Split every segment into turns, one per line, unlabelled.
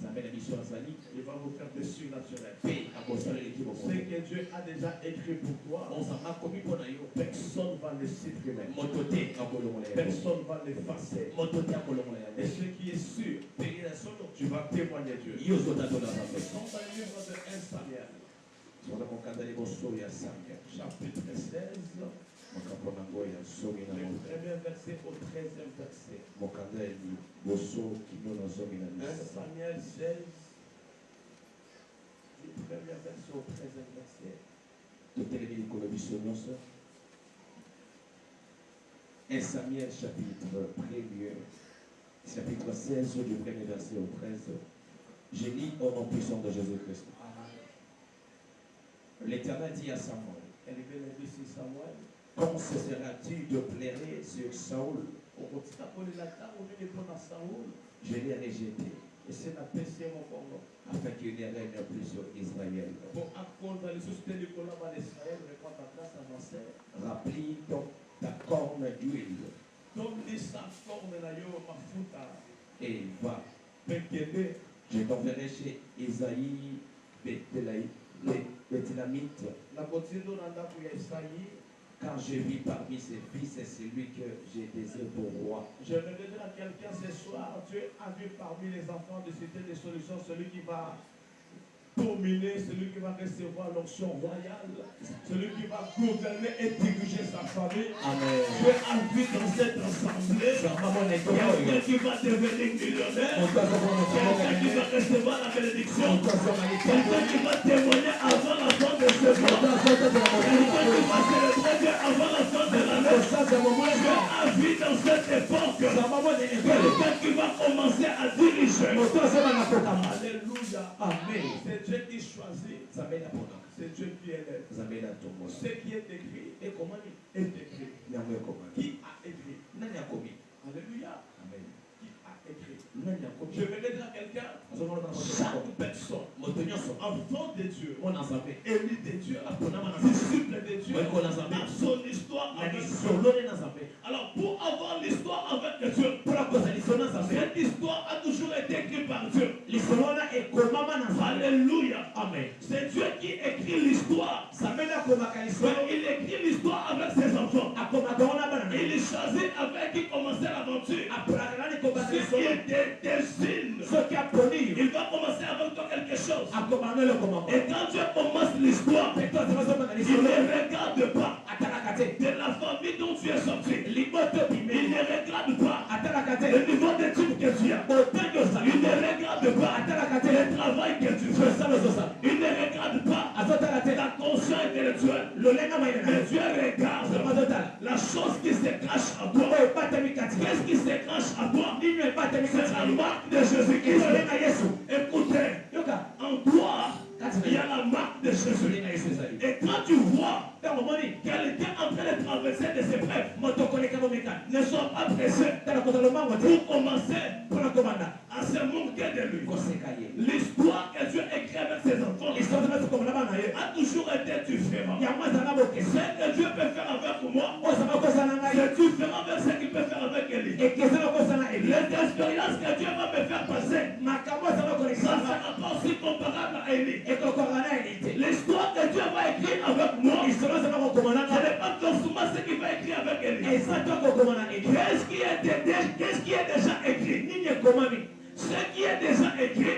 Il va vous faire des surnaturels. Ce que Dieu a déjà écrit pour toi, personne ne va le supprimer. Personne ne va l'effacer. Et ce qui est sûr, tu vas témoigner Dieu. Dans le livre de 1 Samuel, chapitre 16, le premier verset au 13e verset. 1 Samuel 16, du premier verset au 13e verset.
1 Samuel chapitre 1er, chapitre 16 du premier verset au 13. Je lis au nom puissant de Jésus-Christ. L'Éternel dit à Samuel, quand cesseras-tu de plairer sur Saoul? Je l'ai rejeté, afin qu'il ne règne plus sur Israël. Remplis donc ta corne d'huile et va. Je t'enverrai chez Isaïe, Béthélamite, car je vis parmi ses fils, c'est celui que j'ai désiré pour roi.
Je vais dire à quelqu'un ce soir, Dieu a vu parmi les enfants de Cité des Solutions celui qui va dominer, celui qui va recevoir l'onction royale, celui qui va gouverner et diriger sa famille.
Amen.
Dieu a vu dans cette assemblée quelqu'un qui va devenir millionnaire, quelqu'un qui va recevoir la bénédiction, quelqu'un qui va témoigner avant la fin de ce mois, quelqu'un qui va célébrer Dieu avant la fin de l'année. Dieu a vu dans cette époque quelqu'un qui va commencer à diriger. Alléluia. Amen. C'est Dieu qui choisit. C'est Dieu qui élève. Ce qui est écrit est comment est écrit. Qui a écrit? Alléluia. Amen. Qui a écrit? Je vais dire à quelqu'un, chaque personne, enfant de Dieu, élu de Dieu, disciple de Dieu, a son histoire avec Dieu. Alors pour avoir l'histoire avec Dieu, cette histoire a toujours été écrite par Dieu. Alléluia. Amen. C'est Dieu qui écrit l'histoire. Il écrit l'histoire avec ses enfants. Il choisit avec qui commencer l'aventure. Ce qui est destine. Il va commencer avec toi quelque chose. Et quand Dieu commence l'histoire, il ne regarde pas de la famille dont tu es sorti. Il ne regarde pas le niveau d'études que tu as. Il ne regarde pas le travail que tu fais. Il ne regarde pas ta conscience intellectuelle. Mais Dieu regarde la chose qui se cache à toi. Qu'est-ce qui se cache à toi? C'est la marque de Jésus-Christ. Écoutez, en toi, il y a la marque de Jésus. Et quand tu vois quelqu'un en train de traverser des épreuves, ne sois pas pressé pour commencer à se moquer de lui. L'histoire que Dieu écrit avec ses enfants a toujours été différente. Ce que Dieu peut faire avec moi, c'est différent de ce qu'il peut faire avec Élie. Les expériences que Dieu va me faire passer, ça ne sera pas aussi comparable à Élie. L'histoire que Dieu va écrire avec moi, ce n'est pas forcément ce qu'il va écrire avec Élie. Qu'est-ce qui est déjà écrit? Ce qui est déjà écrit,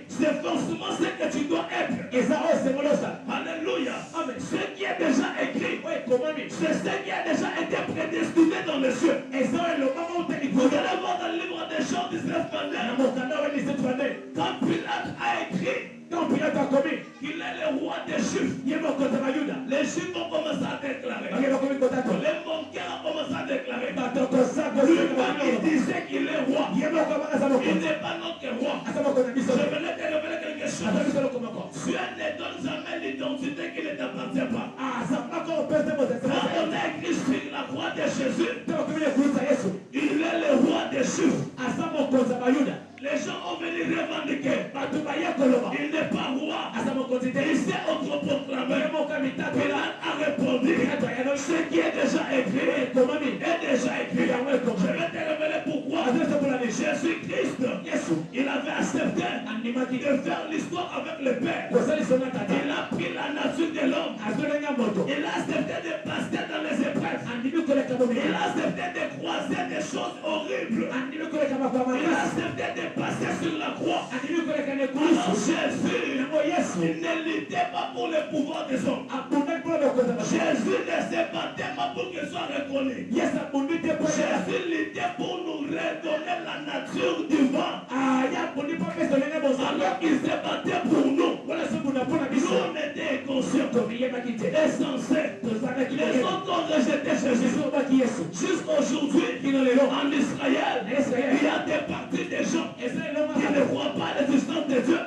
c'est forcément ce que tu dois être. Alléluia. Amen. Ce qui est déjà écrit, c'est ce qui a déjà été prédestiné dans les cieux. Vous allez voir dans le livre des Jean 19, quand Pilate a écrit qu'il est le roi des Juifs, les Juifs ont commencé à déclarer. Les banquiers ont commencé à déclarer. Lui-même, il disait qu'il est roi. Il n'est pas notre roi. Je vais te révéler quelque chose. Dieu ne donne jamais l'identité qui ne t'appartient pas. Quand on a écrit sur la croix de Jésus, il est le roi des Juifs. Les gens ont venu revendiquer. Il n'est pas roi. Il s'est autoproclamé. Pilate a répondu. Ce qui est déjà écrit est déjà écrit. Je vais te révéler pourquoi. Jésus-Christ, il avait accepté de faire l'histoire avec le Père. Il a pris la nature de l'homme. Il a accepté de passer dans les épreuves. Il a accepté de croiser des choses horribles. Il a accepté de passer sur la croix. Alors Jésus, il ne luttait pas pour le pouvoir des hommes. Jésus ne se battait pas pour qu'il soit reconnu. Jésus luttait pour nous redonner la nature du vent. Alors qu'il se battait pour nous. Nous on était conscients et censés. Les autres ont rejeté Jésus. Jusqu'aujourd'hui, en Israël, il y a des parties des gens qui ne croient pas à l'existence de Dieu.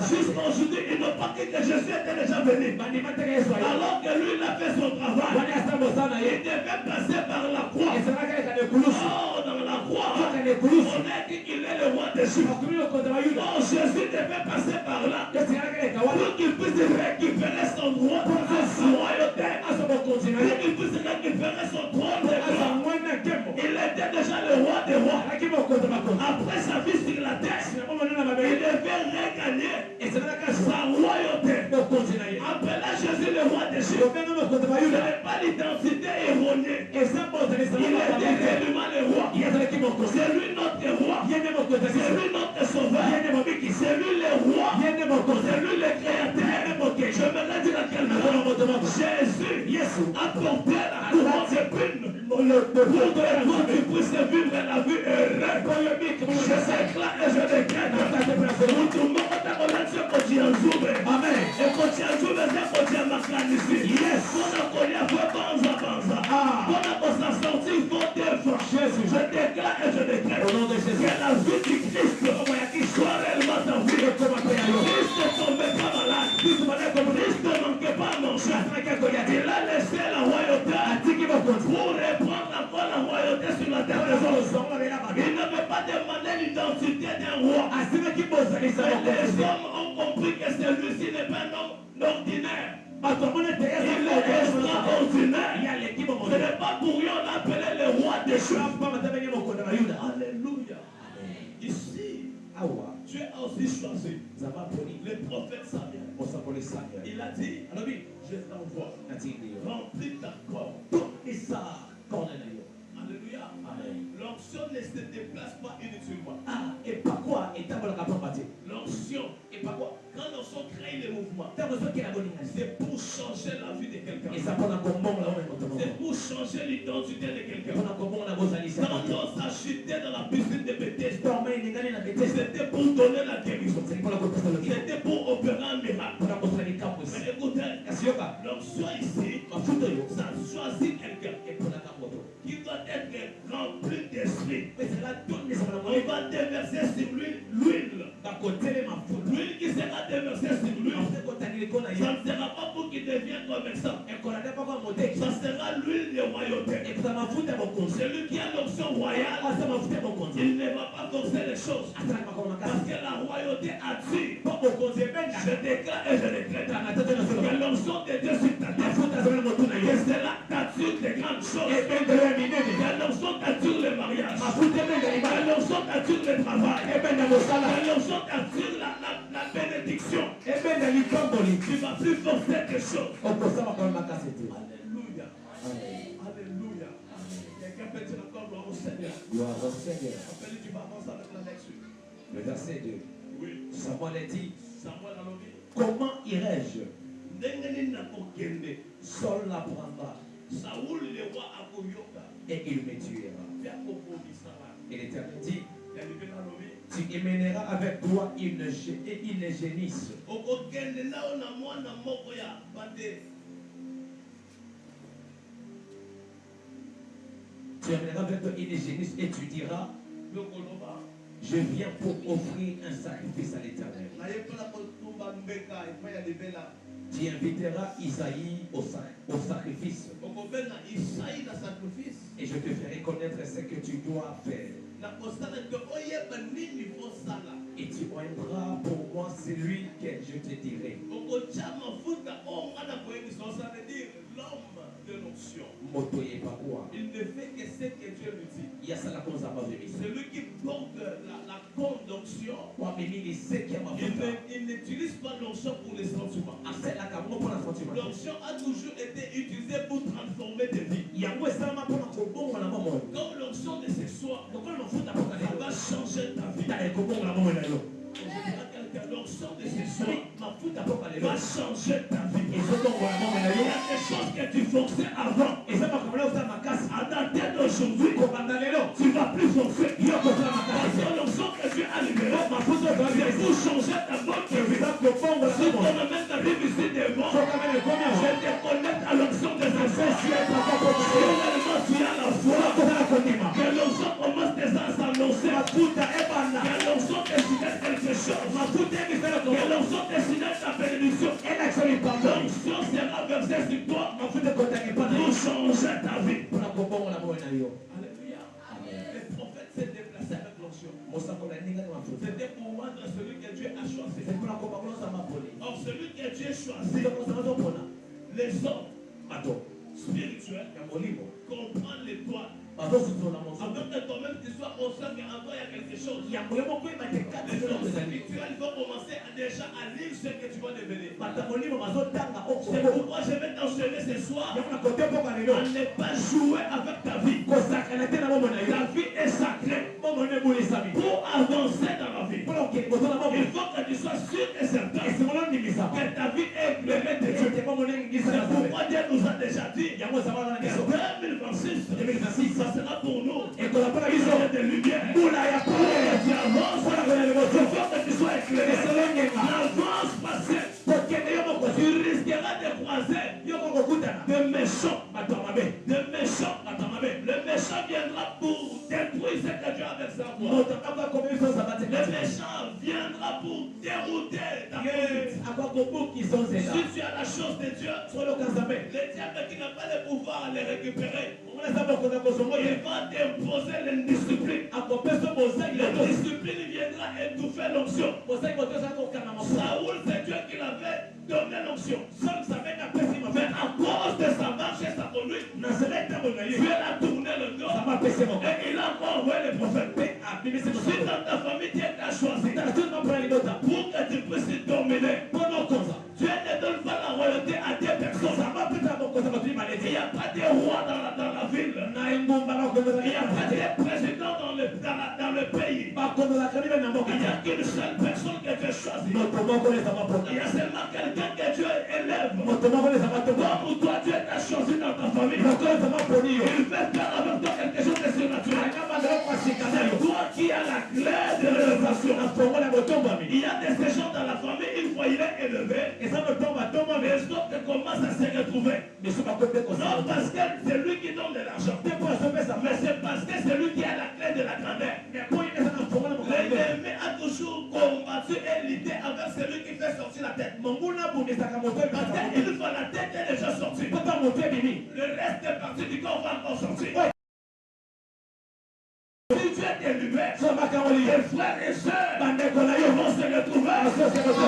Jusqu'aujourd'hui, ils n'ont pas cru que Jésus était déjà venu. Alors que lui, il a fait son travail. Il devait passer par la croix. Oh, dans la croix, on a dit qu'il est le roi des Juifs. Oh, Jésus devait passer par là pour qu'il puisse récupérer son droit à sa royauté, pour qu'il puisse récupérer son trône de gloire. Il était déjà le roi des rois. Après sa vie sur la terre, il devait regagner sa royauté. Appelez Jésus le roi des Juifs. Ce n'est pas l'identité erronée. Il était réellement le roi. C'est lui notre roi. C'est lui notre sauveur. C'est lui le roi. C'est lui le créateur. Je me dis à quelqu'un, Jésus a porté la couronne d'épines pour que toi tu puisses vivre la vie heureuse. Je s'éclate et je décrète. Tout le monde a relation quand tu en joues. Amen. Et quand tu en joues, c'est quand tu en macanisi. Yes. Quand on a fait banza. Quand on s'en sorti, il faut défendre. Je déclare et je décrète. Au nom de Jésus. Que la vie du Christ soit réellement ta vie. Christ ne tombait pas malade. Christ ne manquait pas à manger. Il a laissé la royauté pour reprendre encore la royauté sur la terre. Il n'avait pas demandé l'identité d'un roi. Mais les hommes ont compris que celui-ci n'est pas un homme ordinaire. Il est extraordinaire. Ce n'est pas pour rien on appelait le roi des choses. Alléluia. Ici, Dieu a aussi choisi le prophète Samuel. Il a dit, je t'envoie, remplis ta corps. Alléluia. L'onction ne se déplace pas inutilement. L'onction, quand l'onction crée le mouvement, c'est pour changer la vie de quelqu'un. C'est pour changer l'identité de quelqu'un. Quand on s'achetait dans la piscine de Bethesda, c'était pour donner la guérison. C'était pour opérer un miracle. Mais écoutez, l'onction ici, ça choisit quelqu'un qui doit être rempli d'esprit. On va déverser sur lui l'huile. L'huile qui sera déversée sur lui, ça ne sera pas pour qu'il devienne commerçant. Ça sera l'huile de royauté. Celui qui a l'option royale, il ne va pas forcer les choses. Parce que la royauté attire. Je déclare et je décrète que l'onction de Dieu sur ta tête, que cela t'attire de grandes choses. Que l'onction t'attire le mariage. Que l'onction t'attire le travail. Que l'onction t'attire la bénédiction. Tu ne vas plus forcer quelque chose. Alléluia. Alléluia. Quelqu'un peut dire encore gloire au Seigneur. Appelle, tu vas avancer avec la lecture.
Le verset 2.
Oui.
Samuel a dit,
Samuel a dit,
comment irai-je?
Saul l'apprendra. Saoul le roi a koyoka.
Et il me tuera. Et l'Éternel dit, tu emmèneras avec toi une génisse. Tu emmèneras avec toi une génisse et tu diras, je viens pour offrir un sacrifice à l'Éternel. Tu inviteras Isaïe au sacrifice. Et je te ferai connaître ce que tu dois faire. Et tu oindras pour moi celui que je te dirai. Il
ne fait que ce que Dieu lui dit.
Il y a ça la
Celui qui porte la conjonction, n'utilise pas l'onction pour les sentiments. L'onction a toujours été utilisée pour transformer des vies. Comme l'onction de ce soir, ça va changer ta vie. L'onction de ce soir va changer ta vie. Il y a des choses que tu forçais avant. À dater d'aujourd'hui, tu ne vas plus forcer. Parce que l'onction que tu as libérée, c'est pour changer ta bonne vie. Si ton amène ta vie ici devant, je te connecte à l'onction de ce soir. Tu as la foi. Que l'onction commence déjà à s'annoncer. Que l'onction te signale quelque chose. Que l'onction te signale ta bénédiction. L'onction sera versée sur toi pour changer ta vie. Alléluia. Le prophète s'est déplacé avec l'onction. C'était pour rendre celui que Dieu a choisi. Or, celui que Dieu choisi, les hommes spirituels comprennent l'étoile. Avant que toi-même tu sois conscient qu'en toi il y a quelque chose. Les hommes spirituels vont commencer déjà à lire ce que tu vas devenir. C'est pourquoi je vais t'enchaîner ce soir à ne pas jouer avec ta vie. Ta vie est sacrée. Pour avancer dans la vie, il faut que tu sois sûr et certain que ta vie est éclairée de Dieu. C'est pourquoi Dieu nous a déjà dit que 2026, ça sera pour nous. Et que la vision de lumière. Tu avances, il faut que tu sois éclairé. L'avance passée. Tu risqueras de croiser des méchants. Le méchant viendra pour détruire ce que Dieu a versé en toi. Le méchant viendra pour dérouter ta conduite. Si tu as la chose de Dieu, le diable qui n'a pas le pouvoir à les récupérer, il va t'imposer l'indiscipline. L'indiscipline viendra étouffer l'onction. Saoul, c'est Dieu qui l'avait donné l'onction. Mais à cause de sa marche et sa conduite, Dieu l'a tourné le dos. Et il a encore envoyé les prophètes. Si dans ta famille Dieu t'a choisi pour que tu puisses dominer, Dieu ne donne pas la royauté à des personnes. Il n'y a pas de roi dans la ville. Il n'y a pas de président dans le pays. Il n'y a qu'une seule personne que Dieu choisit. Il y a seulement quelqu'un que Dieu élève. Comme toi, Dieu t'a choisi dans ta famille. Il fait faire avec toi quelque chose de surnaturel. C'est toi qui as la clé de l'élévation. Il y a des gens dans la famille, une fois il est élevé, et ça me tombe à tomber, mais les autres commencent à se retrouver. Non, parce que c'est lui qui donne de l'argent. Mais c'est parce que c'est lui qui a la clé de la grandeur. L'ennemi a toujours combattu et lutté avec celui qui fait sortir la tête. Parce qu'une fois la tête est déjà sortie, le reste est parti du corps va encore sortir. Si Dieu t'élève, tes frères et sœurs vont se retrouver.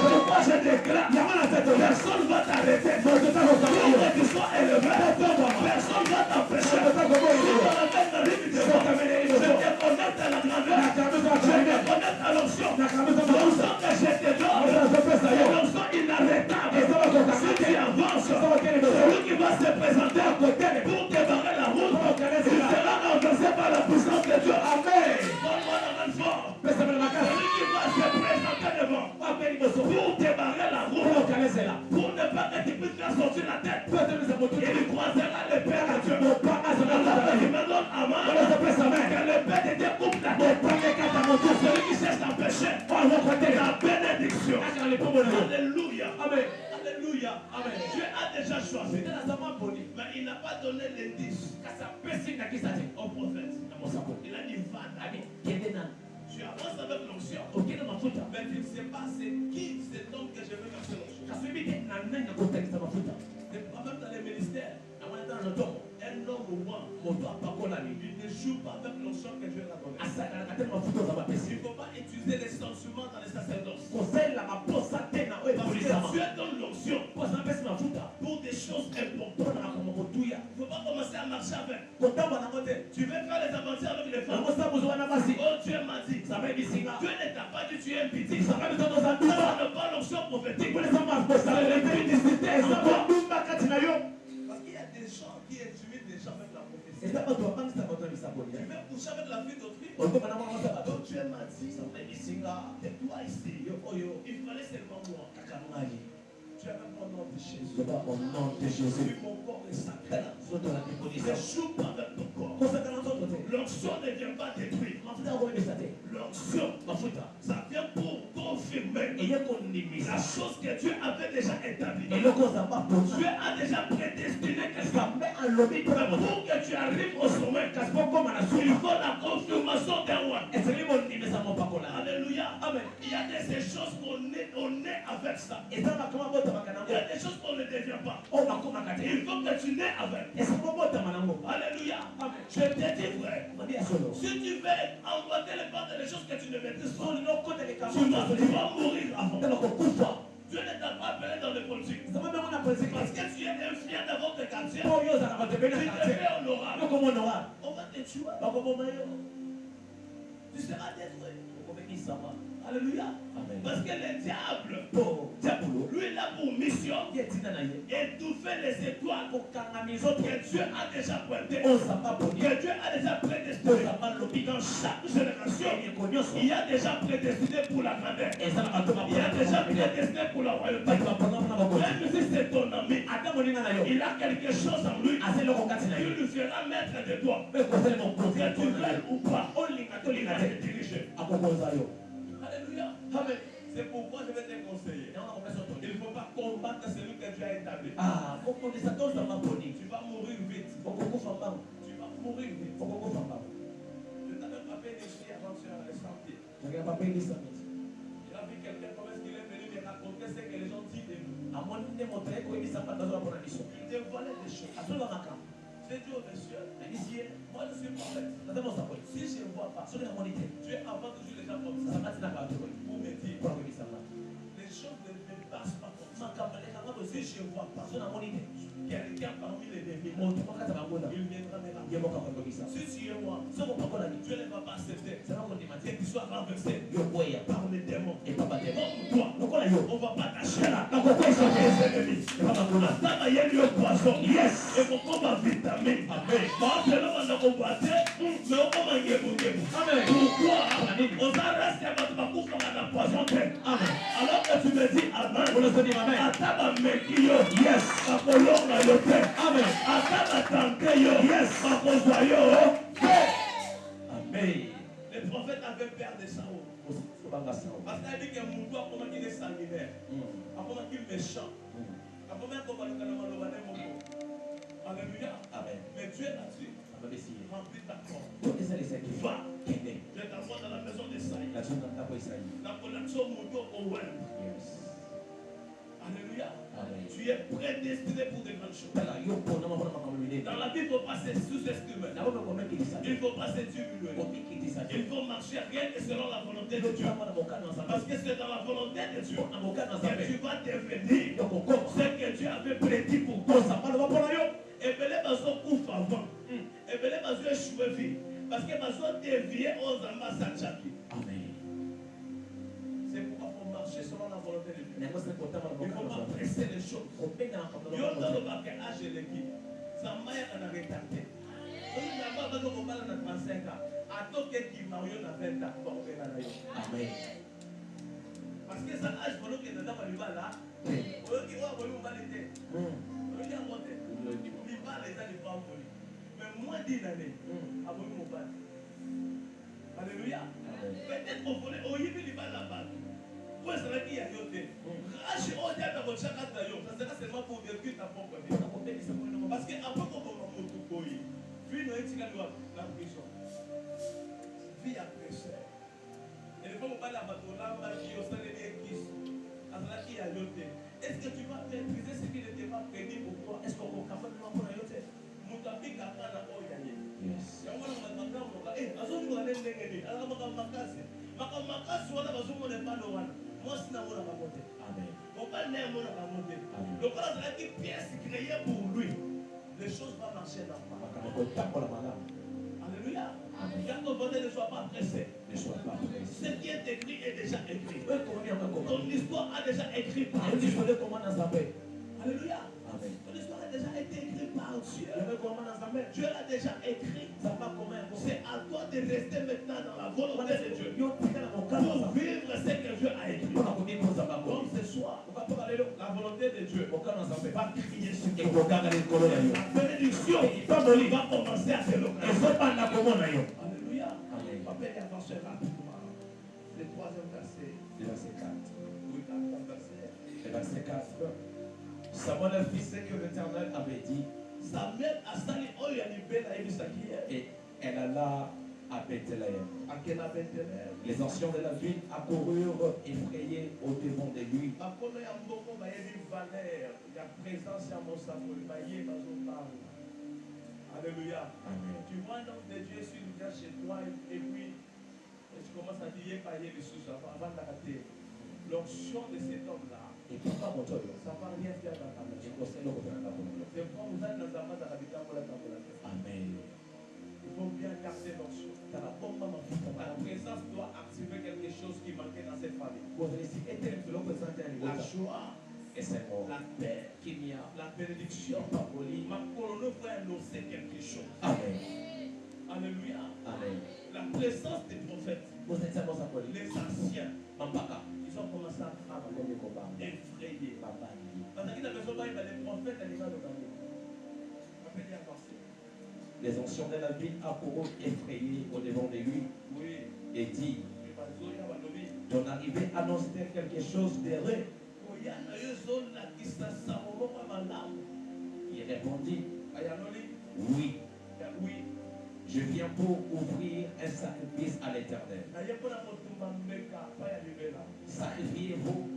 Pourquoi je déclare, personne ne va t'arrêter. Pour que tu sois élevé, personne ne va t'empêcher. Si dans la même je te connecte à la grandeur, je te connecte à l'onction. L'onction que je te donne, c'est l'onction inarrêtable. Si tu avances, celui qui va se présenter à côté pour te barrer la route, il sera renversé par la puissance de Dieu. Amen. Donne-moi la main fort. Celui qui va se présenter devant pour te barrer la route, pour ne pas que tu puisses faire sortir la tête, il croisera le Père de Dieu. Il me donne à main que le Père de Dieu coupe la tête. Celui qui cherche à pécher, la bénédiction. Alléluia. Amen. Alléluia. Amen. Dieu a déjà choisi. Mais il n'a pas donné l'indice au prophète. Il a dit va. Tu avances avec l'onction. Mais tu ne sais pas c'est qui cet homme que je veux verser l'onction. Même dans les ministères, un homme ou moi, il ne joue pas avec l'onction que Dieu a donné. Il ne faut pas utiliser les sentiments dans les sacerdoces. Parce que Dieu donne l'onction pour des choses importantes. Il ne faut pas commencer à marcher avec. Tu veux faire les aventures avec les femmes. Oh, Dieu m'a dit. Dieu ne t'a pas dit tu es un petit. Ça ne pas l'onction prophétique.
Kuna sama
C'est
aposa.
l'électricité.
Eza badumba kati na yo.
Parce qu'il y a des gens qui intimident les gens avec la prophétie.
Eza bato babangisa bato na bisaboli.
Tu veux coucher avec la vie d'autrui.
Otoba na mwana mwasa bato.
Donc tu es menti. Tais-toi ici. Il fallait seulement moi. Tu as même mon nom de Jésus.
Soba au nom de Jésus.
Oui, mon corps est sacré.
Soto la
Ne
déponisation.
joue pas avec ton corps.
Kosaka na nzoto te.
L'onction ne vient pas détruire.
Mafuta yako ebisa te.
L'onction,
Mafuta.
ça vient pour confirmer
Eye
la
kondimisa.
chose que Dieu avait déjà établie.
Eloko ozamba
Dieu
mpona.
a déjà prédestiné quelque chose.
Nzambe alobi
Mais
mpona moto.
pour que tu arrives au sommet,
Kasi pokoma na
il
suma.
faut la confirmation d'un roi.
Ezali bondimisa mopakola.
Alléluia. Amen. Il y a des choses on est avec ça.
Eza makama botamaka
Il y
nango.
a des choses qu'on ne devient pas.
Oyo bakomaka te.
Il faut que tu nais avec.
Esiko botama nango.
Alléluia. Amen. Je te dis vrai.
Mabi ya solo.
Si tu veux emboîter les pas des choses que tu ne maîtrises pas,
Solo nokoteleka
tu vas mourir avant.
Tala kokufa.
Dieu ne t'a pas appelé dans les politiques.
Nzambe mpengo na politique.
Parce que tu es influent dans votre quartier.
Po oyo ozalaka bato ebele
Tu
na
te
quartier.
fais honorable.
Yokomona honorable.
On va te tuer.
Bakoboma yo.
Tu seras détruit.
Okobekisama.
Alléluia.
Amen.
Parce que le diable,
Po diabolo.
lui, il a pour mission
Ye tina na ye.
étouffer les étoiles
Kokanga mizoto.
que Dieu a déjà pointées.
Ozamba poni.
Que Dieu a déjà prédestinées.
Ozamba lobi.
Dans chaque génération,
Emiko nyonso.
il y a déjà prédestiné pour la grandeur.
Eza na bato
Il y a déjà
bapona.
prédestiné pour la royauté.
Bato bapona mpona bakonzi.
Même si c'est ton ami,
Ata moninga na yo.
il a quelque chose en lui.
Ase eloko kati na
Tu
yo.
lui feras maître de toi.
Mpe kozali mokonzi
Que
ya
tu
tona na
veuilles
yo.
ou pas,
Olinga
il
tolinga
va
te.
te diriger.
Akokonza yo.
Alléluia. Amen. C'est pourquoi je vais te conseiller.
Yango nakopesa toni.
Il ne faut pas combattre celui que Dieu a établi.
Ah, kokondisa to ozamba poni.
Tu vas mourir vite.
Okokufa mbangu.
Tu vas mourir vite.
Okokufa mbangu.
Je t'avais pas fait d'écrire avant tu es sorti.
Nakenda papelisa miti.
Il a vu quelqu'un comment est-ce qu'il est venu me raconter ce que les gens disent de nous.
Amoni nde moto ye koyebisa mpata azola mpona biso.
Il dévoilait des choses.
Azola makambo.
J'ai dit aux messieurs,
Nayebisi ye.
moi je suis prophète.
Naza mosakoli.
Si je ne vois pas,
soki namoni te.
Dieu avant toujours les gens comme ça.
Nzambe atinaka bato boye.
Pour me dire,
Mpona koyebisanga.
les choses ne passent pas comme ça.
Makambo elekanga boye.
Si je ne vois pas,
soki namoni te.
quelqu'un parmi les ennemis,
moto makata bangona.
il viendra me
Ye
rappeler.
moka koyebisa.
Si tu es moi,
Soko pakolani.
Dieu ne va pas accepter
Nzambe akondima
que
te.
tu sois renversé
Yo boya.
par les démons.
Epapa te.
Comme toi,
Lokola yo.
on ne va pas t'acheter là.
Nakokwesa te.
Les ennemis.
Epa bangona.
Taba yeli yo poisson.
Yes.
Et mon combat vitamine.
Amen.
Moi, c'est là où on a combattu, mais on va manger pour Dieu.
Amen.
Pourquoi on s'arrête à votre parcours comme un poisson.
Amen.
Alors que tu me dis Amen.
Olosoni amen.
Ataba mekio.
Yes.
Akolonga yo te.
Amen.
Ataba tanke yo.
Yes.
Akozwa yo.
Amen.
Les prophètes avaient peur de Saoul.
Sobanga sawa.
Parce qu'il a dit que mon doigt, comment il est sanguinaire. Comment il est méchant. Comment il est Alléluia.
Amen.
Mais Dieu a dit,
Ababesi ye.
remplis ta corps.
Eza lesaki.
Va.
Kende.
Je t'envoie dans la maison de Saïd.
Nazo na ndako Isaïe.
La connexion moto au web.
Yes.
Alléluia.
Amen.
Tu es prédestiné pour de grandes choses.
Tala yo mpona mapona makambo minene.
Dans la vie, il ne faut pas se sous-estimer.
Nabo mekomekilisa
Il ne
te.
faut pas se diminuer.
Komikitisa te.
Il faut marcher rien que selon la volonté de Dieu.
Yotambo na mokano ya
Parce
Nzambe.
que c'est dans la volonté de Dieu
Na mokano ya
que
Nzambe.
tu vas devenir
Yokokoma.
ce que Dieu avait prédit pour toi.
Kozamba loba mpona yo.
Ebele bazo kufa avant. Ebele bazo échoué vie. Parce que bazo dévié aux ambassadeurs.
Amen.
C'est pourquoi il faut marcher selon la volonté de Dieu.
Nango se kotama na
Il ne faut
mokano ya
pas
Nzambe.
presser les choses.
Kobenga na makambo
Yo
na
dans le
mokano.
bac âge élégué. Zamba ya kana retardé. Oyo zamba bazo kobala na 35 ans. Atoke ki mario na 20 ans. Ba kopela na yo.
Amen.
Parce que ça âge pendant que dans ba libala. Oyo ki wa boyo mbale te. Oyo ya monte. Libala eza li pa mboli. Mais moins d'une année. Aboyo mobali. Alléluia. Peut-être qu'on voulait oyibi libala ba. Pour ça qui y a yo te. Âge o dia ta bochaka ta yo. Ça sera seulement pour vécu ta propre vie. Parce que après qu'on va moto boy. Puis nous étions la prison. Vie à prêcher. Et le moment où on va là, on va dire au sein de l'église. Est-ce que tu vas maîtriser ce qui n'était pas prédit pour toi? Est-ce qu'on va capable de l'envoyer à yote? Mutabi kakana oyaye.
Yes.
Yango na makamba azomu na ndenge ala makasi. Makasi wana bazomu na pano wana. Moi sina mona kamote.
Amen.
On va ne mona kamote. Donc là c'est qui pièce créée pour lui. Les choses vont marcher normalement.
Makambo kotambola malamu.
Alléluia. Quand on ne soit pas pressé.
Ne sois pas pressé.
Ce qui est écrit est déjà écrit.
Wewe komia ngako.
Ton histoire a déjà écrit par
Et
Dieu.
il fallait comment dans sa paix.
Alléluia.
Amen.
Ton histoire a déjà été écrite par Dieu.
Il y avait comment dans sa paix.
Dieu l'a déjà écrit.
Ça va comment.
C'est à toi de rester maintenant dans la volonté de Dieu.
Yo tika na
Pour
mokano.
vivre ce que Dieu a écrit.
Pour la commune za ba
Donc ce soir, la volonté de Dieu
mokano za paix.
va crier sur
Et
toi.
kokanga les colons yo.
La bénédiction va commencer à se
Et
localiser.
faut pas na comment na yo.
Alléluia.
Amen.
Papa, il avance rapidement. Le troisième verset.
Le verset 4.
Oui, quatrième verset.
Le verset 4. Samuel a fait ce que l'Éternel avait dit.
Samuel a sali oyo ya libela yebisaki ye.
Et elle alla à Bethléem.
Akenda Bethléem.
Les anciens de la ville accoururent effrayés au devant de lui.
Bakolo ya mboko bayebi valeur ya présence ya mosakoli baye bazopanga. Alléluia.
Amen.
Tu vois l'homme de Dieu sur le gars chez toi et puis tu commences à dire payer les sous avant d'arrêter. L'onction de cet homme-là,
Et pourquoi mon Dieu?
ça ne va rien faire dans ta maison.
Je conseille le gouvernement pour nous.
C'est quand vous êtes dans un monde d'habitant pour la table.
Amen.
Il faut bien garder l'onction. La présence doit activer quelque chose qui manquait dans cette famille. La joie,
Et c'est bon.
la paix, la bénédiction. Ma colonne va annoncer quelque chose.
Amen.
Alléluia.
Amen.
La présence des prophètes,
Vous êtes ça, ça pour
les anciens,
Mambaka.
ils ont commencé à travailler, effrayés. Parce que la maison, les prophètes, ils ont le
Les anciens de la ville accoururent effrayés au devant de lui
oui.
et dit,
Oui.
ton arrivée annonce-t-elle quelque chose d'heureux? Il répondit, oui,
Oui.
je viens pour ouvrir un sacrifice à l'Éternel. Sacrifiez-vous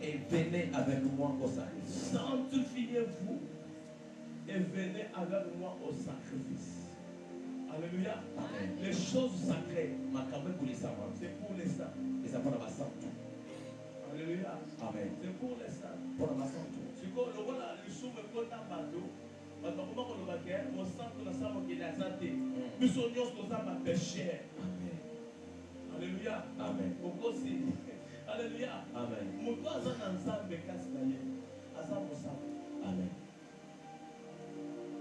et venez avec moi au sacrifice.
Sanctifiez-vous et venez avec moi au sacrifice. Alléluia.
Amen.
Les choses sacrées,
C'est
c'est pour les saints.
les enfants de ma santé.
Alléluia.
Amen.
C'est pour les saints.
Pour ma santé.
C'est comme le rôle du somme kota bateau. Parce que comment on va faire, mon sang de la salle qui est la santé. Nous sommes tous ma péché.
Amen.
Alléluia.
Amen.
Aussi. Alléluia.
Amen.
Mon toit est en ensemble casse la gueule.
Amen.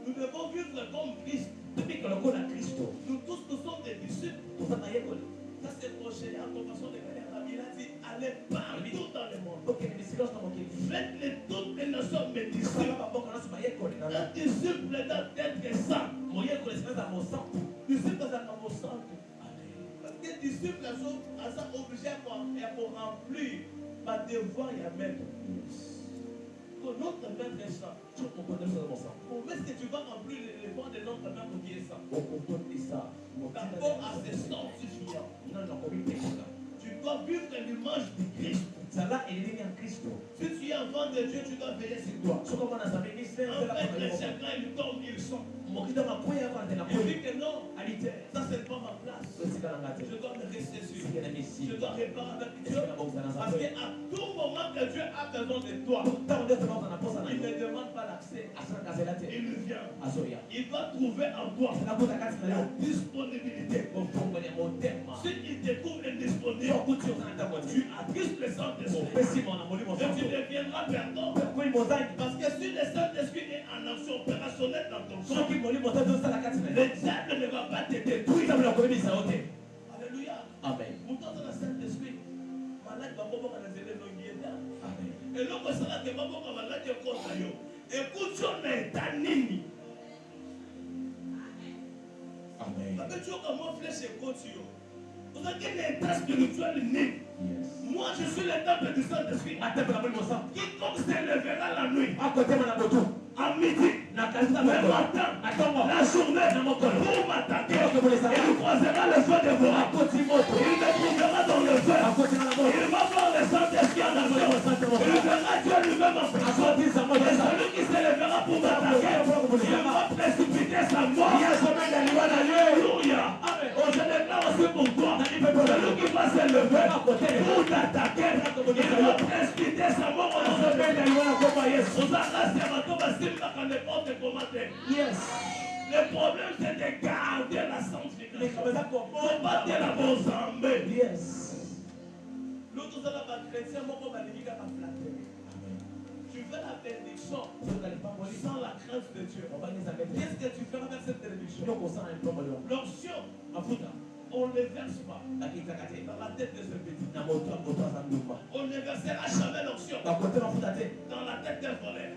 Nous devons vivre comme Christ.
Depuis que le corps a Christ,
Nous tous, nous sommes des disciples.
tout ça n'a pas.
Ça, c'est projet en compassion de manière. Il a dit, allez partout dans le monde.
Ok, mais c'est là que je
Faites les toutes les nations mes disciples. Un disciple doit être saint. Disciple dans mon sang. Parce que disciple sont obligés pour remplir ma devoir et à mettre. Notre maître est saint. Comment est-ce que tu vas remplir les devoirs de notre maître qui est saint? D'abord à se sanctifier. Tu dois vivre l'image du Christ. Si tu es enfant de Dieu, tu dois veiller sur toi. En fait, les chacun, ils tombent, ils sont. Il dit que non, ça c'est pas ma place. Je dois me rester sur. Je dois réparer avec Dieu. Parce qu'à tout moment que Dieu a besoin de toi, il ne demande pas l'accès. Il vient. Il doit trouver en toi la disponibilité. S'il te trouve indisponible, tu attrises le Saint-Esprit. Et tu deviendras perdant. Parce que si le Saint-Esprit est en action opérationnelle dans ton corps, le diable ne va pas te détruire. Alléluia.
Amen.
Pourtant, dans le Saint-Esprit, malade va pas les élèves
Amen.
et l'homme sera que va pas malade contre yo. Écoute, on est à Nini.
Amen.
Parce que tu as comment flèche et contre yo. Vous avez un état spirituel Nini. Moi, je suis le temple du Saint-Esprit. Quiconque s'élèvera la nuit, à midi, le matin, la journée, pour m'attaquer, il croisera le feu de vos. Il me trouvera dans le feu. Il va voir le Saint-Esprit en action. Il verra Dieu lui-même en personne. Et celui qui s'élèvera pour m'attaquer, il va précipiter sa mort. Alléluia. Je déclare aussi pour toi. Celui qui va s'élever pour t'attaquer, il va précipiter sa mort. Le problème, c'est de garder la sanctification. Combattre la bonne.
Yes.
L'autre Tu fais la bénédiction sans la crainte de Dieu. Qu'est-ce que tu feras avec cette bénédiction? L'onction, on ne verse pas dans la tête de ce petit. On ne versera jamais l'onction dans la tête d'un voleur.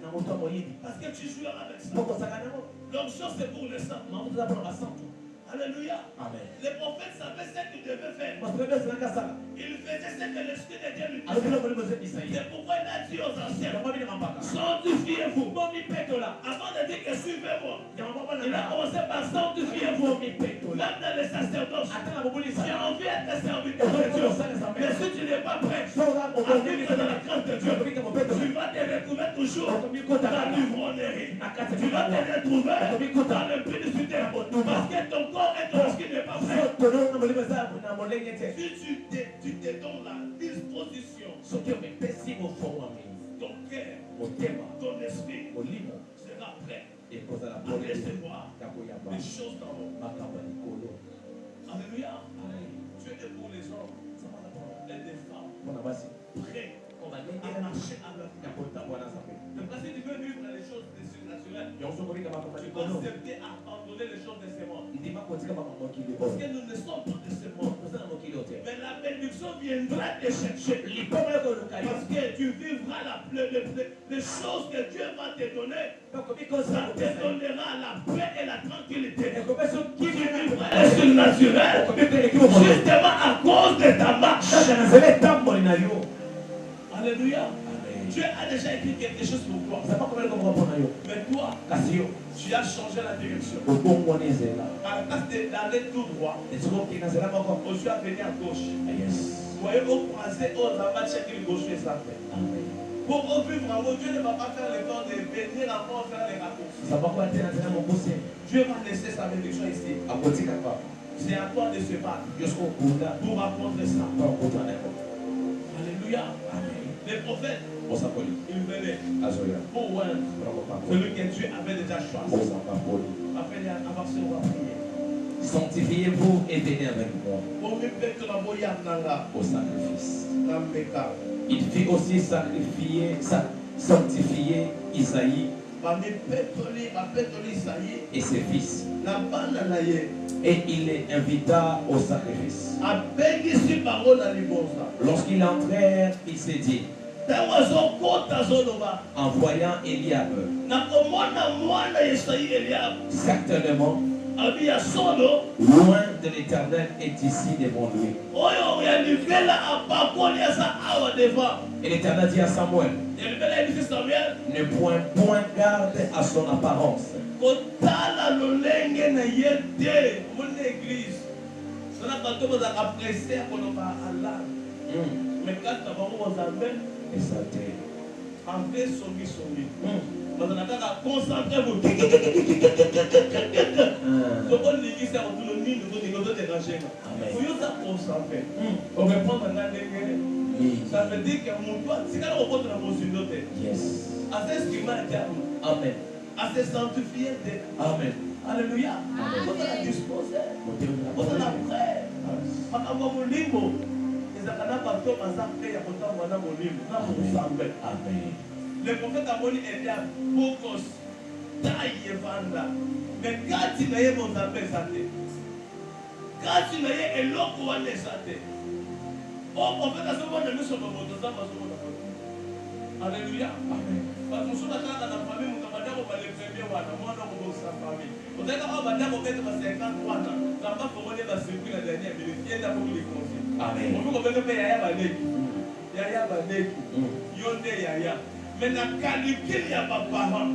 Parce que tu joues avec ça. L'onction, c'est pour le sang. Alléluia.
Amen.
Les prophètes savaient ce qu'ils devaient faire. Ils faisaient ce que l'Esprit de Dieu lui disait. C'est pourquoi il a dit aux anciens, sanctifiez-vous. Avant de dire que suivez-moi, il a commencé par sanctifiez-vous. Même dans les sacerdoces, tu as envie d'être serviteur de Dieu. Mais si tu n'es pas prêt à vivre dans la crainte de Dieu, tu vas te retrouver toujours dans l'ivrognerie. Tu vas te retrouver dans le publicité. Parce que ton corps est ton esprit n'est pas prêt. Si tu te donnes la disposition, ton cœur, ton esprit sera prêt à recevoir les choses d'en haut. Alléluia. Dieu est pour les hommes et des femmes prêts à marcher à leur vie. Donc, si tu veux vivre les choses surnaturelles, tu dois accepter à abandonner les choses de ce monde. Parce que nous ne sommes pas de ce monde. Mais la bénédiction viendra te chercher. Parce que tu vivras les choses que Dieu va te donner. Ça te donnera la paix et la tranquillité. Tu vivras les surnaturels justement à cause de ta marche. Alléluia. Dieu a déjà écrit quelque chose pour toi. Mais toi, tu as changé la direction. À la place d'aller tout droit, aujourd'hui à venir à gauche. Vous voyez, au croisé, on va checker le gauche et ça fait. Pour revivre en haut, Dieu ne va pas faire l'effort de venir avant faire les raccourcis. Dieu va laisser sa bénédiction ici. C'est à toi de se battre pour apprendre ça. Alléluia. Les prophètes, ils venaient pour oindre celui que Dieu avait déjà choisi. Après avoir se prier.
Sanctifiez-vous et venez avec moi
Au
sacrifice. Il fit aussi sanctifier Isaïe et ses fils. Et il les invita au sacrifice. Lorsqu'ils entrèrent, il s'est dit, en voyant Eliab, certainement, loin de l'Éternel est ici devant lui. Et l'Éternel dit à Samuel, ne point garde à son apparence. Et ça
concentrez-vous. Ça veut dire que mon doigt, c'est quand on rencontre dans mon synote. À ce
Amen.
à se sanctifier.
Amen.
Alléluia. Vous êtes disposé. Vous êtes prêt.
Amen.
Le prophète a dit Eliab, Bokos, Taïe Vanda. Mais quand tu n'as pas mon appel, ça t'est. Quand tu n'as pas l'eau, ça t'est. Oh, en fait, à ce moment, nous sommes Alléluia. Amen. Parce que nous sommes dans la famille, nous avons les premiers mois, nous avons sa famille. Vous avez dit que 50 mois, nous avons fait un circuit la dernière minute. Il y a des conseils.
Amen.
On peut faire Yaya Baneki. Yonde Yaya. Mais dans le calcul, il y a pas parents.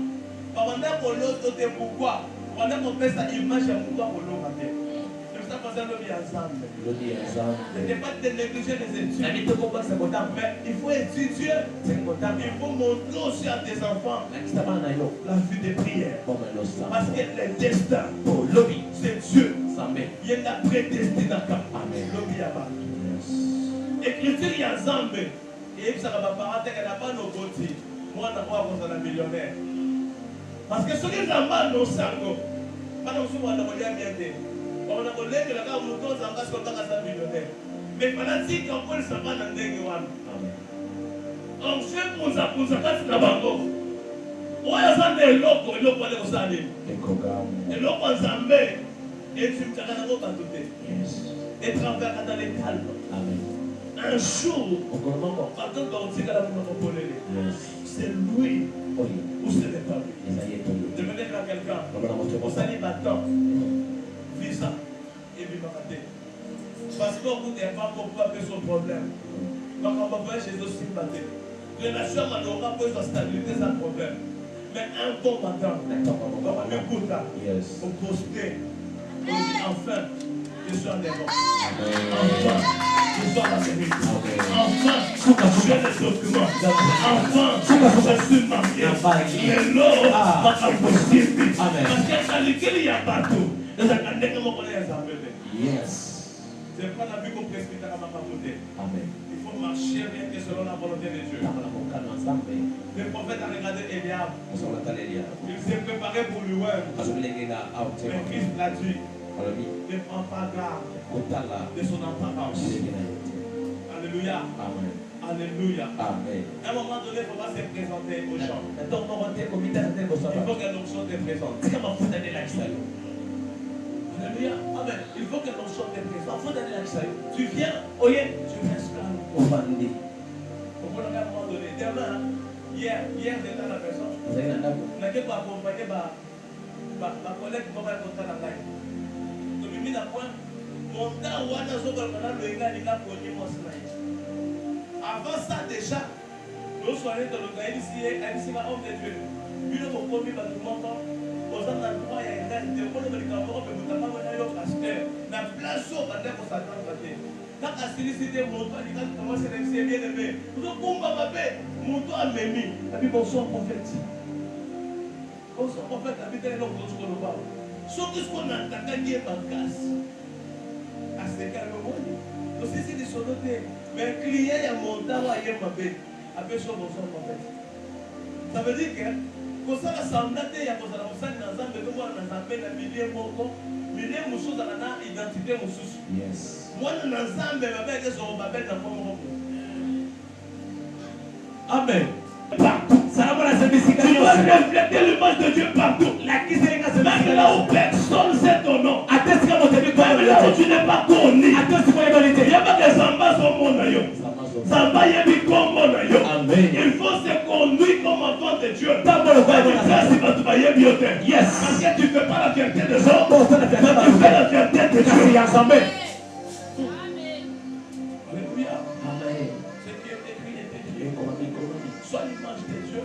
Pendant qu'on l'autre, c'est pourquoi. Pendant qu'on fait ça, image à pourquoi on l'a fait. C'est ça qu'on s'est mis ensemble. Ce n'est pas de négliger les études. Mais il faut étudier. Il faut montrer aussi à tes enfants la vie de prière. Parce que le destin, c'est Dieu. Il y a la prédestination. Écriture, il y a Zambé. Et ça va pas qu'elle n'a pas nos côtés. Moi, on a pas millionnaire. Parce que ceux qui n'ont pas nos sangs, pas nos sous, on a bien bien. On a collé que la carte mouton, ça va se contenter à millionnaire. Mais fanatique, on peut savoir dans le monde. On sait qu'on s'est cassé la banque. On a des locaux, et l'autre, on a des et l'autre, on s'en met. Et tu me diras, on va tout faire. Et travailler dans les calmes. Un jour, quand on dit que la monde c'est lui ou ce n'est pas lui. Je vais dire à quelqu'un, on s'allie battant, visa et bimakaté. Parce que vous n'avez pas compris son problème. Donc on va voir chez eux aussi battre. Relation n'aura pas de stabilité sans problème. Mais un bon matin, on écoute là, on poster, on dit enfin, je suis en erreur. Enfin, je suis en Amérique. Enfin, j'ai les documents. Enfin, je suis marié. Mais l'eau va impossible. Parce qu'il y a partout. Dans la candidate, on connaît les appels. C'est pas la vie qu'on presbytère à ma faculté. Il faut marcher bien que selon la volonté de Dieu. Le prophète a regardé Eliab. Il s'est préparé pour lui. Mais Christ l'a dit. Ne prends pas garde de son apparence. Alléluia. Alléluia. À un moment donné, il ne faut pas se présenter aux gens. Il faut que l'onction te présente. Alléluia. Amen. Il faut que l'onction te présente. Tu viens, tu restes calme. Au moment donné, demain, hier j'étais à la maison. Je n'ai pas accompagné ma collègue qui m'a conté la ligne. Donc, avant ça déjà, nous soyons dans le pays ici, homme de Dieu. Puis nous avons commis par tout le monde. Aux hommes dans le droit, il y a une réalité. On a dit qu'on a pasteur. La place où on a dit qu'on s'attend. Quand la sollicité, mon toit, il a commencé à être bien aimé. Nous avons combattu, mon toit a mémis. La Bible, on soit prophète. On soit prophète, la Bible, elle est là, on va. Sauf que ce qu'on a attaqué par casse. À ce calme-moi. Donc, si c'est des sonotés, mais un client, il y a mon temps, il y a ma bête. Après, je suis prophète. Ça veut dire que, quand ça va s'emblâter, il y a des gens qui ont des milliers de choses dans l'identité. Moi, je suis ensemble, mais je suis Amen. Tu dois refléter l'image de Dieu partout. Même là où personne sait ton nom. Même là où tu n'es pas connu. Il n'y a pas que Zamba soit mon aïeux. Zamba y est comme mon aïeux. Il faut se conduire comme enfant de Dieu. Parce que tu ne fais pas la fierté des hommes. Tu fais la fierté de Dieu. Alléluia. Ce qui est écrit est écrit. Sois l'image de Dieu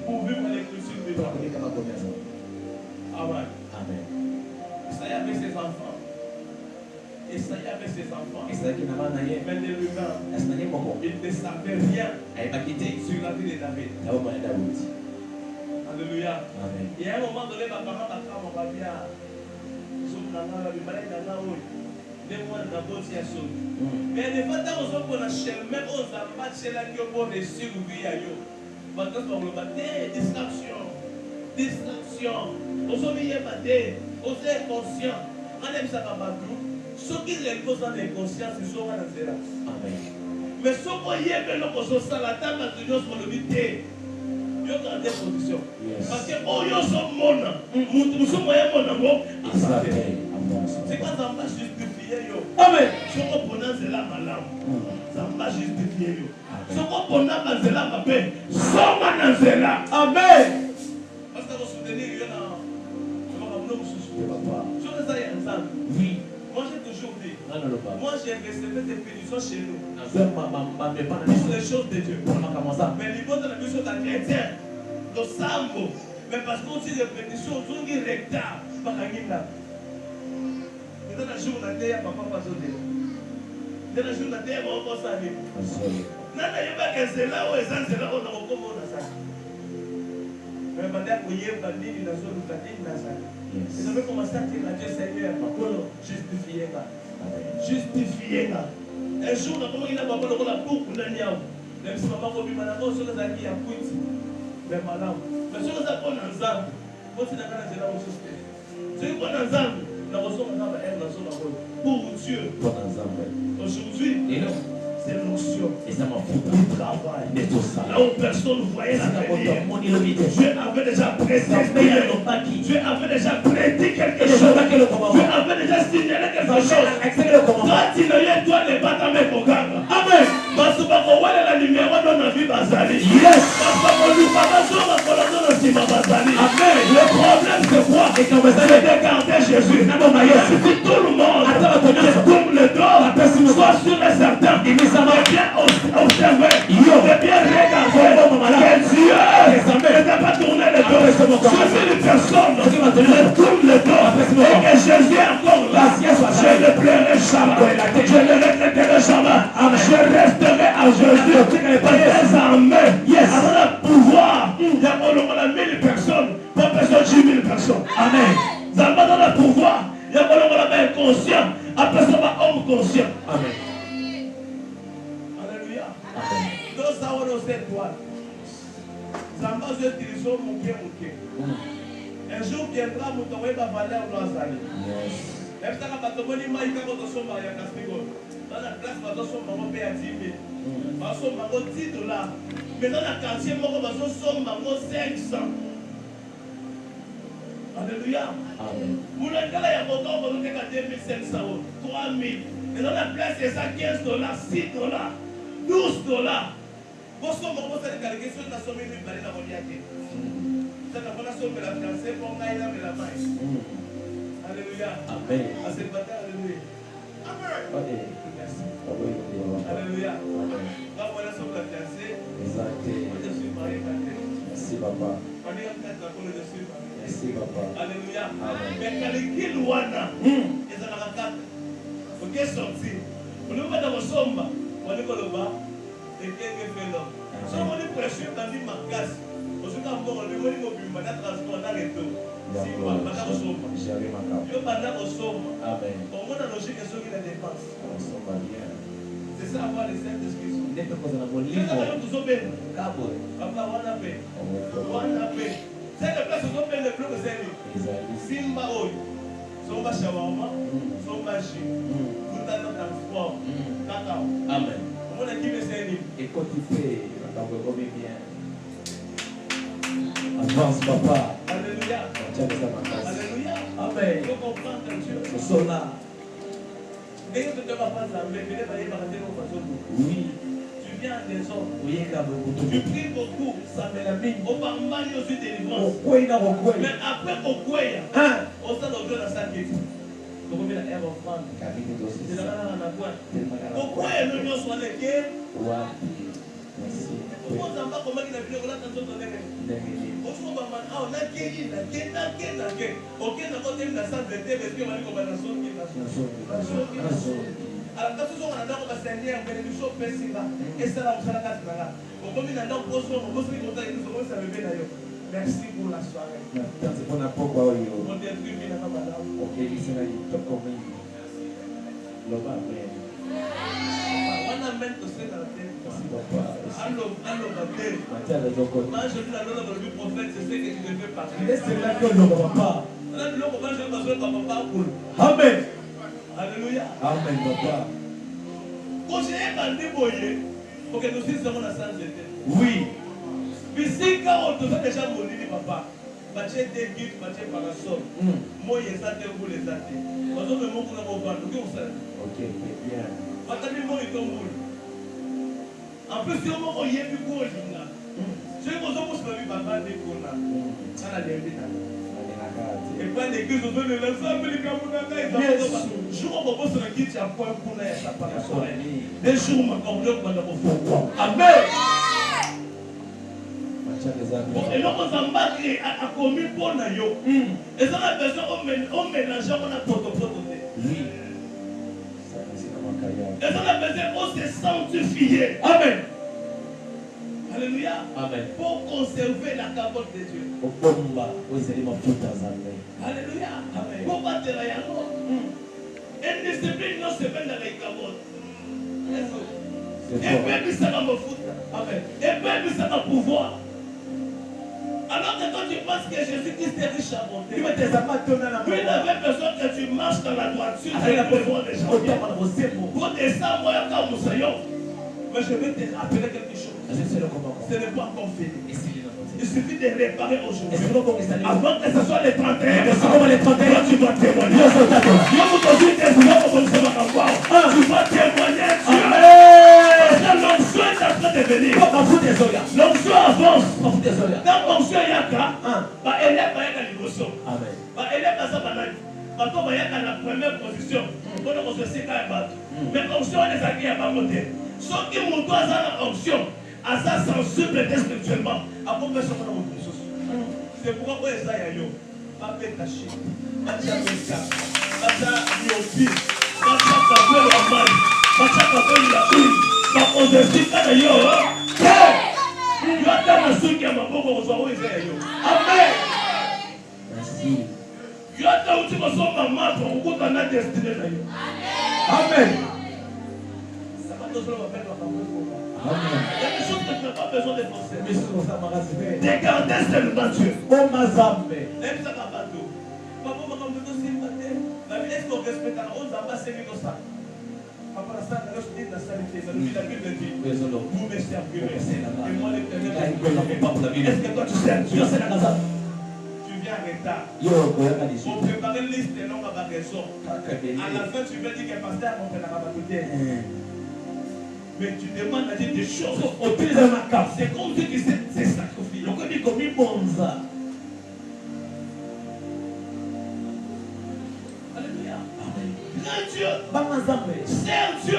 pour vivre l'écriture vivante. Amen. Isaïe avec ses enfants. Mais de l'humain, il ne savait rien sur la vie de David. Alléluia. Et à un moment donné, ma maman m'a dit, mais les fois où on a chemin, on a matché la gueule pour réussir ou bien yo. Maintenant, on va dire distraction. On s'en vient battre. On est conscient. On aime ça pas tout. Ce qui est cause en inconscience, ils sont à la zéro. Mais ce qu'on y est, nous sommes la table de Dieu pour le vite. Nous avons des conditions. Parce que nous sommes mon, nous sommes moyens mon c'est quoi ça va justifier yo? Amen. Ce qu'on prononce là malam. Ça va justifier yo. Ce qu'on prononce là ma paix. Somme là. Amen. Parce que vous soutenez yo na. Oui. Moi j'ai toujours dit. Moi j'ai recevé des pétitions chez nous. Pour les choses de Dieu. Mais le niveau de la mission d'un chrétien, le sambo. Mais parce qu'on dit des pétitions, on dit recta. Pas là. Dans la journée, papa va sauter. Dans la journée, on va passer. Nana yeba que c'est là où c'est là où on a comment on a ça. Mais pendant que y a bandit dans son bandit dans ça. Ils avaient commencé à dire à Dieu Seigneur, justifiez là. Justifiez là. Un jour, comment il a pas le la boucle de niao. Même si papa ko bi malako sur les amis à quit. Mais madame, mais sur les apôtres ensemble, quand c'est dans la zéro justice. C'est quoi ensemble? Pour Dieu, aujourd'hui, c'est l'onction. Il travaille. Là où personne ne voyait la venir, Dieu avait déjà prédestiné. Dieu avait déjà prédit quelque chose. Dieu avait déjà signalé quelque chose. Quand il y a toi, les bâtiments pour gagner. Amen. Parce que la lumière dans la vie basali. Yes. Parce que nous Amen. Le problème c'est quoi? C'est d'écarter Jésus. Si tout le monde tourne le dos, soit sûr et certain, il bien observer, il bien regarder que Dieu ne va pas tourner le dos. Si une personne tourne le dos et que Jésus est encore là, je ne pleurerai jamais, je ne regretterai jamais, je resterai à Jésus. Désormais, avant le pouvoir, il y a 1000 personnes, pas besoin de 10 000 personnes. Amen. Ça va dans le pouvoir, il y a inconscient, après ça va homme conscient. Amen. Alléluia. Dans ça, on a cette toile. Ça va se utiliser mon pied. Un jour viendra, mon temps va valeur dans la salle. Même ça, quand on dit, il y a dans la place, on paye à 10 000. On va 10 $. Mais dans la quartier, on va 500. Alléluia. Pour le cas, il y a beaucoup de 2500 €, 3000. Mais dans la place, c'est ça 15 $, 6 $, 12 $. Parce que mon boss a calculé sur la somme de la mondiale. Ça n'a pas la somme de la fiancée pour gagner la main. Alléluia. Amen. À cette bataille, alléluia. Amen. Merci. Alléluia. Quand on a la somme de la fiancée, je suis marié. Merci, papa. Merci, papa. Alléluia. Mais calcul wana, ils ont la carte. Ok, sorti. On nous met dans le sombre. On dit que le bas, et quelqu'un fait l'homme. Si on dit pression dans une marcasse, on se dit qu'on dit qu'on va transport dans les dos. Si on va dans le sombre. Je vais dans le sombre. Amen. Au moins, la logique est ce qu'il a dépense. C'est ça, avoir les saintes excuses. C'est ça, nous sommes bien. Papa, on a fait. C'est la place où on fait le plus de zéro. Simba Oyo. Somba Shawarma. Somba Chi. Tout à l'heure transport. Cacao. Amen. On a dit le zéro. Et quand tu fais, on va bien. Avance, papa. Alléluia. Alléluia. Amen. Il faut comprendre que Dieu. Nous sommes là. Dès que tu ne vas pas l'enlever, venez par oui. Tu viens en désordre. Tu pries beaucoup. Ça me la mine. On va manier aussi délivrance. Mais après, on croit. On s'en ouvre dans sa quête. On va la herbe en France. C'est la main à la boîte. On croit que l'union soit les quais. Merci. On ne sait pas comment il a pu là dans son domaine. On se voit maintenant, on a gagné, on a gagné. Ok, on a gagné la salle de thé, parce qu'on a dit qu'on va dans son qui alors, quand on a dans la Seigneur, bénédiction Pessiva, et ça là, on s'en a cassé là. On va dans le poste, on va se dire qu'on ça me met d'ailleurs. Merci pour la soirée. Merci pour la pourquoi. On est privé dans la madame. Ok, il s'est là, il top comme il. L'homme amen. On amène tout ça dans la tête. Merci papa. Allô, matin. Moi, je dis la loi de le prophète, c'est ce que tu devais partir. C'est là que le papa. Là, le papa, je vais passer par papa pour. Amen. Alléluia. Amen, papa. Quand j'ai un débrouillé, pour que nous puissions la salle de thé. Oui. Puis si quand on te fait déjà mourir, papa, bâtir des guides, bâtir parasol. Moi, il y a ça, vous les athées. Par exemple, le mot qu'on a besoin, nous savons. Ok, bien. Attendez, moi, il tombe. En plus, si on m'a envoyé du coup, je vais vous envoyer papa des cours. Ça l'a bien. Et pas l'église, on donne l'ensemble des Camerounais. Jour où on se quitte, il y a point pour la séparation. Des jours, on m'a compris qu'on a besoin. Amen. Et donc, on s'en bat à commis pour Nayo. Et ça, la personne, on mélange, on a protocolé. Oui. Et ça, la personne, on s'est sanctifié. Amen. Alléluia. Amen. Pour conserver la capote de Dieu. Alléluia. Amen. Pour battre la yango. Et discipline non se fait dans les capotes. Et puis ça va me foutre. Amen. Et puis ça va pouvoir. Alors que quand tu penses que Jésus-Christ est riche à bonté, lui, il avait besoin que tu marches dans la droiture. Pour descendre, moi, quand vous soyez. Mais je vais te rappeler quelque chose. Ce n'est pas encore fini. Il suffit de réparer aujourd'hui. Avant que ce soit les 31, tu vas témoigner. Tu vas témoigner. Parce que l'onction est en train de venir. L'onction avance. Dans l'onction, il y a qu'à. Elle est pas à l'émotion. Elle est pas à la première position. Mais l'onction est à qui à ma côté. Ceux qui montent à la onction, à ça sensible spirituellement, à quoi faire sur mon ressource. C'est pourquoi vous êtes là, yo. Pas pétaché, pas méca, pas myopie, pas café la main, pas café la une, pas on explique à yo. Tu as dans ceux qui ont beaucoup de choses, yo. Amen.
Merci.
Tu as dans où tu vas sur maman pour vous donner destinée là yo. Amen. Ça va nous faire il y a des choses que tu n'as pas besoin de penser. Dégardez seulement Dieu. Même ça va pas tout. Papa, est-ce qu'on respecte on n'a pas servi comme ça? Papa, la salle, la Bible dit vous me servirez. Et moi, l'éternel, est-ce que toi tu sers Dieu? Tu viens en retard. On prépare une liste de noms à ma raison. À la fin, tu veux dire que pasteur mon frère n'a pas écouté. Mais tu demandes à Dieu des choses. C'est comme Dieu qui s'est sacrifié. Donc on dit comme une bonza. Alléluia. Grand Dieu. Sers Dieu.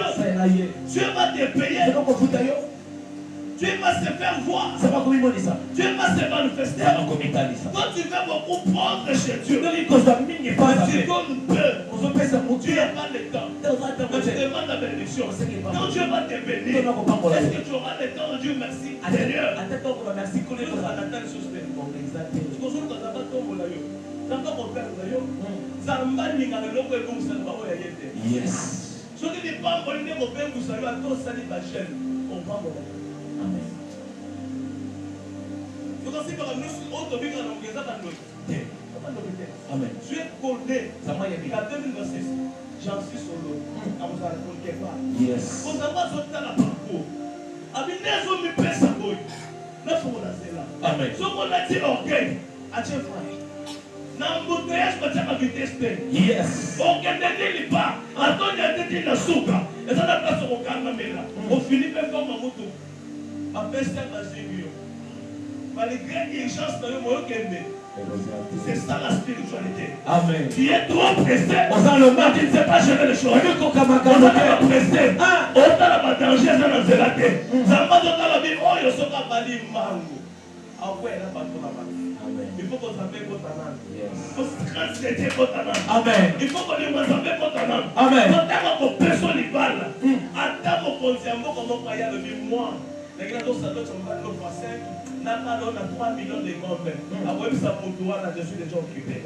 Dieu va te payer. Dieu va se faire voir. Dieu va se manifester. Quand tu veux beaucoup prendre chez Dieu, mais tu donnes peu. Dieu n'a pas le temps. Mais tu demandes la bénédiction. Quand Dieu va te bénir, est-ce que tu auras le temps de Dieu merci intérieur? Yes. Ce qui n'est pas bon, amen. Amen. Dieu connaît. En 2026, j'en suis solo. Yes. Amen. Ce qu'on a dit orgueil, yes. On ne dit pas. Attends, il y a des gens qui sont là. Et ça n'a pas sur le calme. On finit par faire ma moto. Malgré l'urgence dans le monde, c'est ça la spiritualité. Amen. Tu es trop pressé. Tu ne sais pas gérer les choses. On est pressé. On est dans la danger. Ça n'a pas été. Ça va dans la vie. Oh, il y a ce qu'on va dire mango. Il faut qu'on s'appelle votre âme. Il faut se transcender votre âme. Amen. Il faut qu'on lui s'appelle votre âme. Amen. Quand on personne n'y parle. Attends mon conscient, comment croyez le vie moi. Les gars, nous sommes dans 5. N'a pas donné 3 millions de membres. Après, ça pour toi, là, je suis déjà occupé.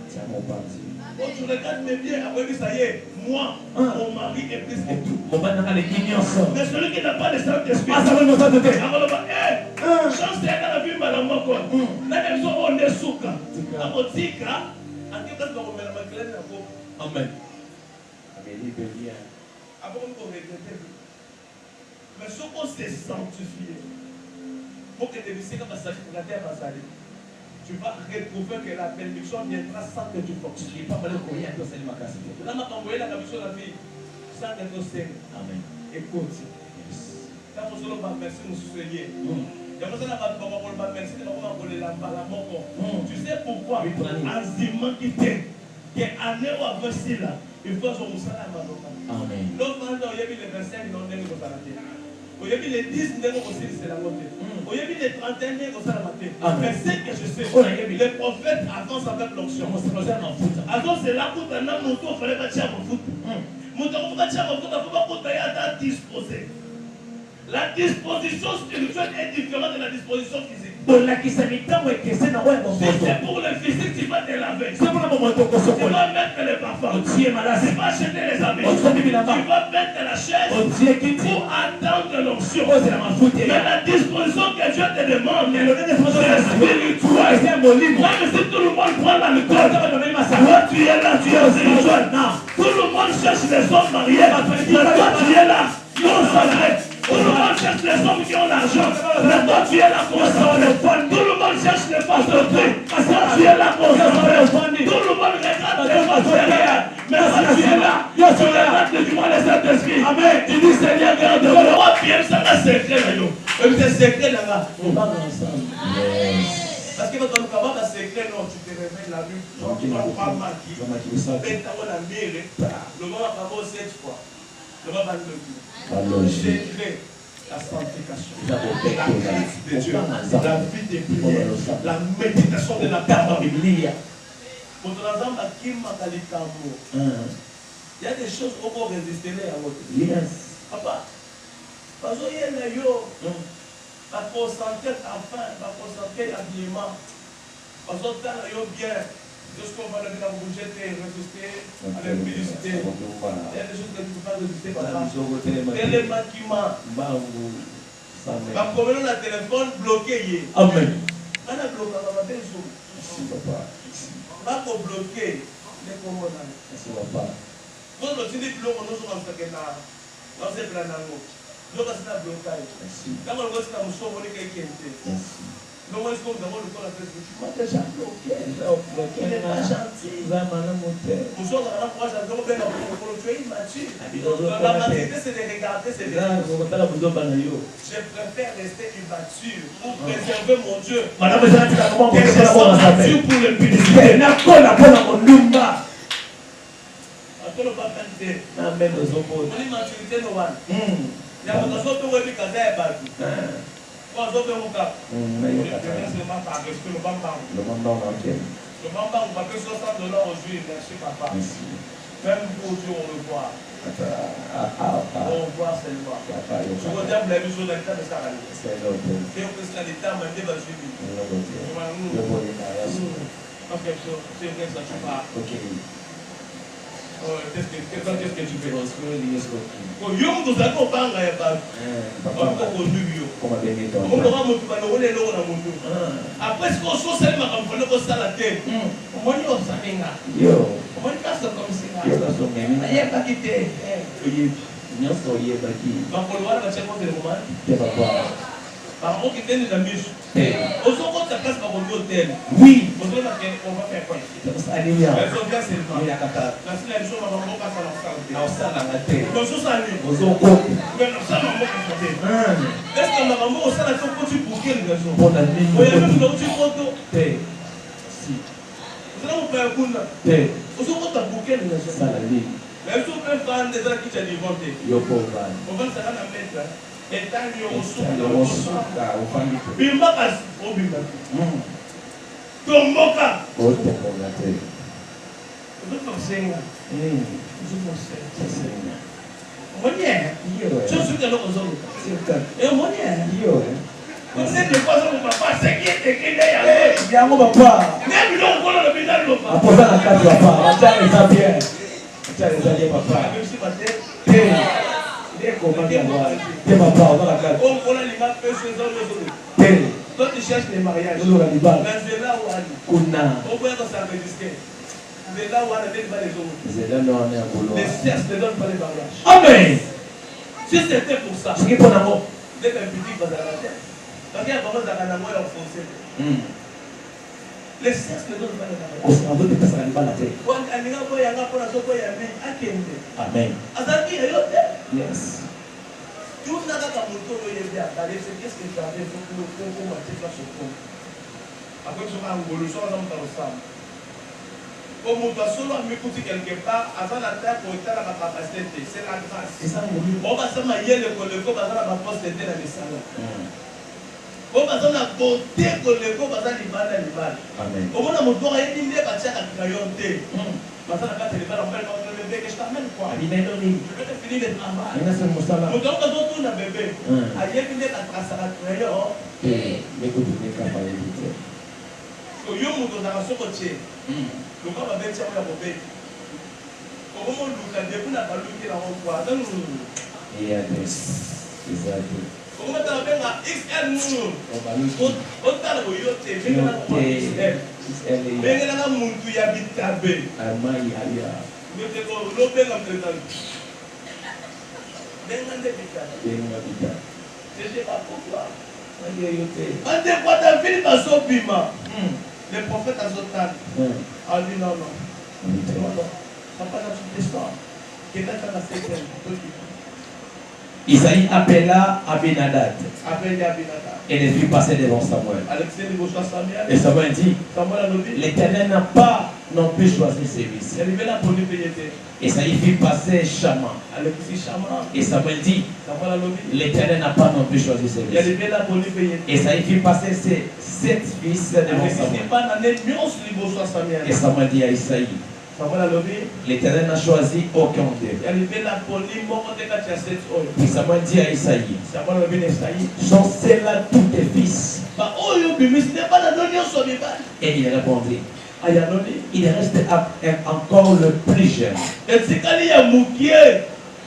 C'est mon parti. Quand tu regardes mes biens, après, ça y est, moi, mon mari est plus que tout. Mais celui qui n'a pas de Saint-Esprit, ça va nous aider. Chance à la vie, madame, quoi. Là, on est souka. À mon tigre, à qui est-ce qu'on met la maquillette à vous? Amen. Avant qu'on regrette. Mais ce qu'on s'est sanctifié, pour que tu puisses comme ça, tu vas retrouver que la bénédiction viendra sans que tu fonctionnes. Pas mal de courrier à toi, c'est ma casse. Là, on envoyé la bénédiction de la vie sans que tu saignes. Amen. Écoute. Quand on se dit merci, nous soignons. Tu sais pourquoi? Azimant qui t'est. Que année ou avant là, il faut que je me salade. Amen. L'autre moment, il y a eu les 25 qui n'ont pas été. Il y a eu les 10 qui n'ont pas été. Il y a eu les 31 qui n'ont pas été. Mais ce que je sais, les prophètes avancent avec l'onction. Avant, c'est là où on a mon tour, il fallait bâtir mon foot. Mon tour, il faut bâtir mon foot, il ne faut pas qu'on t'aille à disposer. La disposition spirituelle est différente de la disposition physique. Si c'est pour le physique, tu vas te laver. Tu vas mettre les parfums. Tu vas acheter les habits. Tu vas mettre la chaise pour attendre l'onction. Mais la disposition que Dieu te demande, c'est spirituel. Même si tout le monde prend l'alcool, toi tu es là, tu es spirituel. Tout le monde cherche les hommes mariés. Mais toi tu es là, consacré. Tout le monde cherche les hommes qui ont l'argent. Mais toi tu es là concentré. Tout le monde cherche les pasteurs. Toi tu es là concentré. Tout le monde regarde les pasteurs. Mais toi tu es là. Tu regardes du moins les Saint-Esprit. Amen. Tu dis Seigneur, regarde-moi. Moi, bien ça va secret. C'est secret là-bas. On va ensemble. Parce que quand on va pas secret, non, tu te réveilles la nuit. Tu ne vas pas marquer. Tu vas la mire. Le moment va pas 7 fois. Le moment va le secret. La sanctification, la grâce de Dieu, la vie de prière, la méditation de la parole. Il y a des choses qu'on peut résister à votre vie. Papa, parce que il y a la concentrer enfin, la concentrer l'habillement. Parce que tu as bien. Lorsqu'on va lever la bougie et résister à la publicité, il y a des choses que tu ne peux pas résister. Quel est le maquillement? Va promener le téléphone bloqué. Amen. On a bloqué, on va faire ça. Va bloquer les commandes. Quand on dit que l'on nous sommes en train de faire, on s'est plané. Donc, c'est un blocage. Quand on voit que nous sommes en train de faire, non, est-ce qu'on demande le temps à faire? Moi, déjà bloqué. Il n'est pas gentil. Nous sommes dans la prochaine, nous sommes bien dans le tu es immature. La maturité, c'est de regarder, c'est de je préfère rester immature pour préserver mon Dieu. Madame, je vais dire comment on peut faire mature pour le publicité. Amen. On dit maturité, non. Il y a des choses qui ont été casées par tout. Le bambam, on va payer $60 aujourd'hui, merci papa. Même pour Dieu, on le voit. On voit seulement. Je veux dire, vous l'avez vu sur l'état de Sarah. C'est un peu ça, l'état m'a dit, vas-y. Ok, c'est vrai que ça tu parles. Qu'est-ce que tu fais? Après ce qu'on soit seulement comme on peut ça la tête. On va dire ça venga. On va dire ça comme ça. Il y a pas quitté. Il y a pas quitté. Donc on va le chercher le moment. Par contre, qui est la mise. Au second, ta place par le hôtel. Oui. On va faire quoi? Alléluia. Il y a kata. La seule chose, on va pas faire la tête. Nous sommes allés. Nous sommes mais nous sommes en mode. Est-ce que nous avons aussi la chose pour quelle raison? Pour la ligne. Vous avez vu l'autre photo? Si. Vous allez vous faire un coup là. Vous avez pour quelle raison? Ça la ligne. Mais vous pouvez faire des gens qui sont inventés. On va se faire la mettre. Et tant que vous souffrez, vous souffrez. Bimba passe au bimba. Tomboka. Vous êtes forcé. Vous êtes forcé. Monia. Je suis de l'autre zone. Et Monia. Vous êtes le poisson de papa. C'est qui est écrit derrière. Bien, mon papa. Même l'homme, on le bidal, le papa. Apporte la carte, papa. Tiens les habits. Tiens les habits, papa. Toi tu cherches les mariages. Mais c'est là où on peut s'enregistrer. C'est là où on ne donne pas les autres. Les cercles ne donnent pas les mariages. Amen. Si c'était pour ça, c'est pour l'amour. Dès qu'un petit va dans la terre. Parce qu'il y a vraiment dans la moelle enfoncée. Les cercles ne donnent pas les mariages. Amen. Yes. Tout n'a pas moto, il est bien. Qu'est-ce que tu as fait pour combattre ce point? Après, tu vas en gauche, tu vas dans le sang. Comme on doit seulement m'écouter quelque part, avant la terre pour éteindre ma capacité, c'est la grâce. On va se marier le collectif, on va se poster dans les salons. On va se beauté collectif, on va se libérer les balles. Amen. Au moins, on doit aider les bâtiments à crayon. On va se la carte les balles, on va bébé, que je t'amène quoi?
Ali
Je
neno nini?
vais te finir le travail.
Inasema musala.
Mon donc, quand on tourne un bébé, aïe, il est à tracer la crayon.
Mekutu nekapa yebite.
Yo moto na sokoche. Le corps va mettre sur la bébé. Comment on loue la début n'a pas loupé la renvoi. Donc,
Et à des. Exact.
comment tu as fait la XL nous?
On va lui dire.
On t'a le yoté, mais on a XL. Mais on a mon tout habite tabé.
Amai alia.
Mais c'est quoi? L'opé comme le temps. Mais on a des bitables.
Yenga bita.
Je ne sais pas pourquoi.
Alia yote.
On te voit ta fille dans son bima. Le prophète a Zotan. A dit non, non. Non, non. Ça pas dans toute l'histoire. Quelqu'un qui a la septième.
Isaïe appela Abinadab
Après, il y a Abinadab.
et les fit passer devant Samuel.
Alexis, il va Samuel.
Et Samuel dit,
Samuel a dit,
l'Éternel n'a pas non plus choisi ses fils.
il est là pour lui payer.
Isaïe fit passer Shama.
Alexis Chama.
Et Samuel dit,
Samuel a dit,
l'Éternel n'a pas non plus choisi ses
il
fils.
est là pour lui payer.
Isaïe fit passer ses 7 fils devant
Alexis
Samuel.
n'est pas dans les mions sur le beau Samuel.
Et Samuel dit à Isaïe,
Samuel a dit,
l'Éternel n'a choisi aucun d'eux.
il est là pour lui montrer que tu as 7 ans.
Puis Samuel dit à Isaïe,
Samuel a dit, Isaïe.
sont ceux-là tous tes fils?
Bah, oh, ce n'est pas dans l'oignon sur les balles.
Et il répondit,
Ayanoni.
il reste encore le plus jeune,
Et c'est quand il y a Moukier.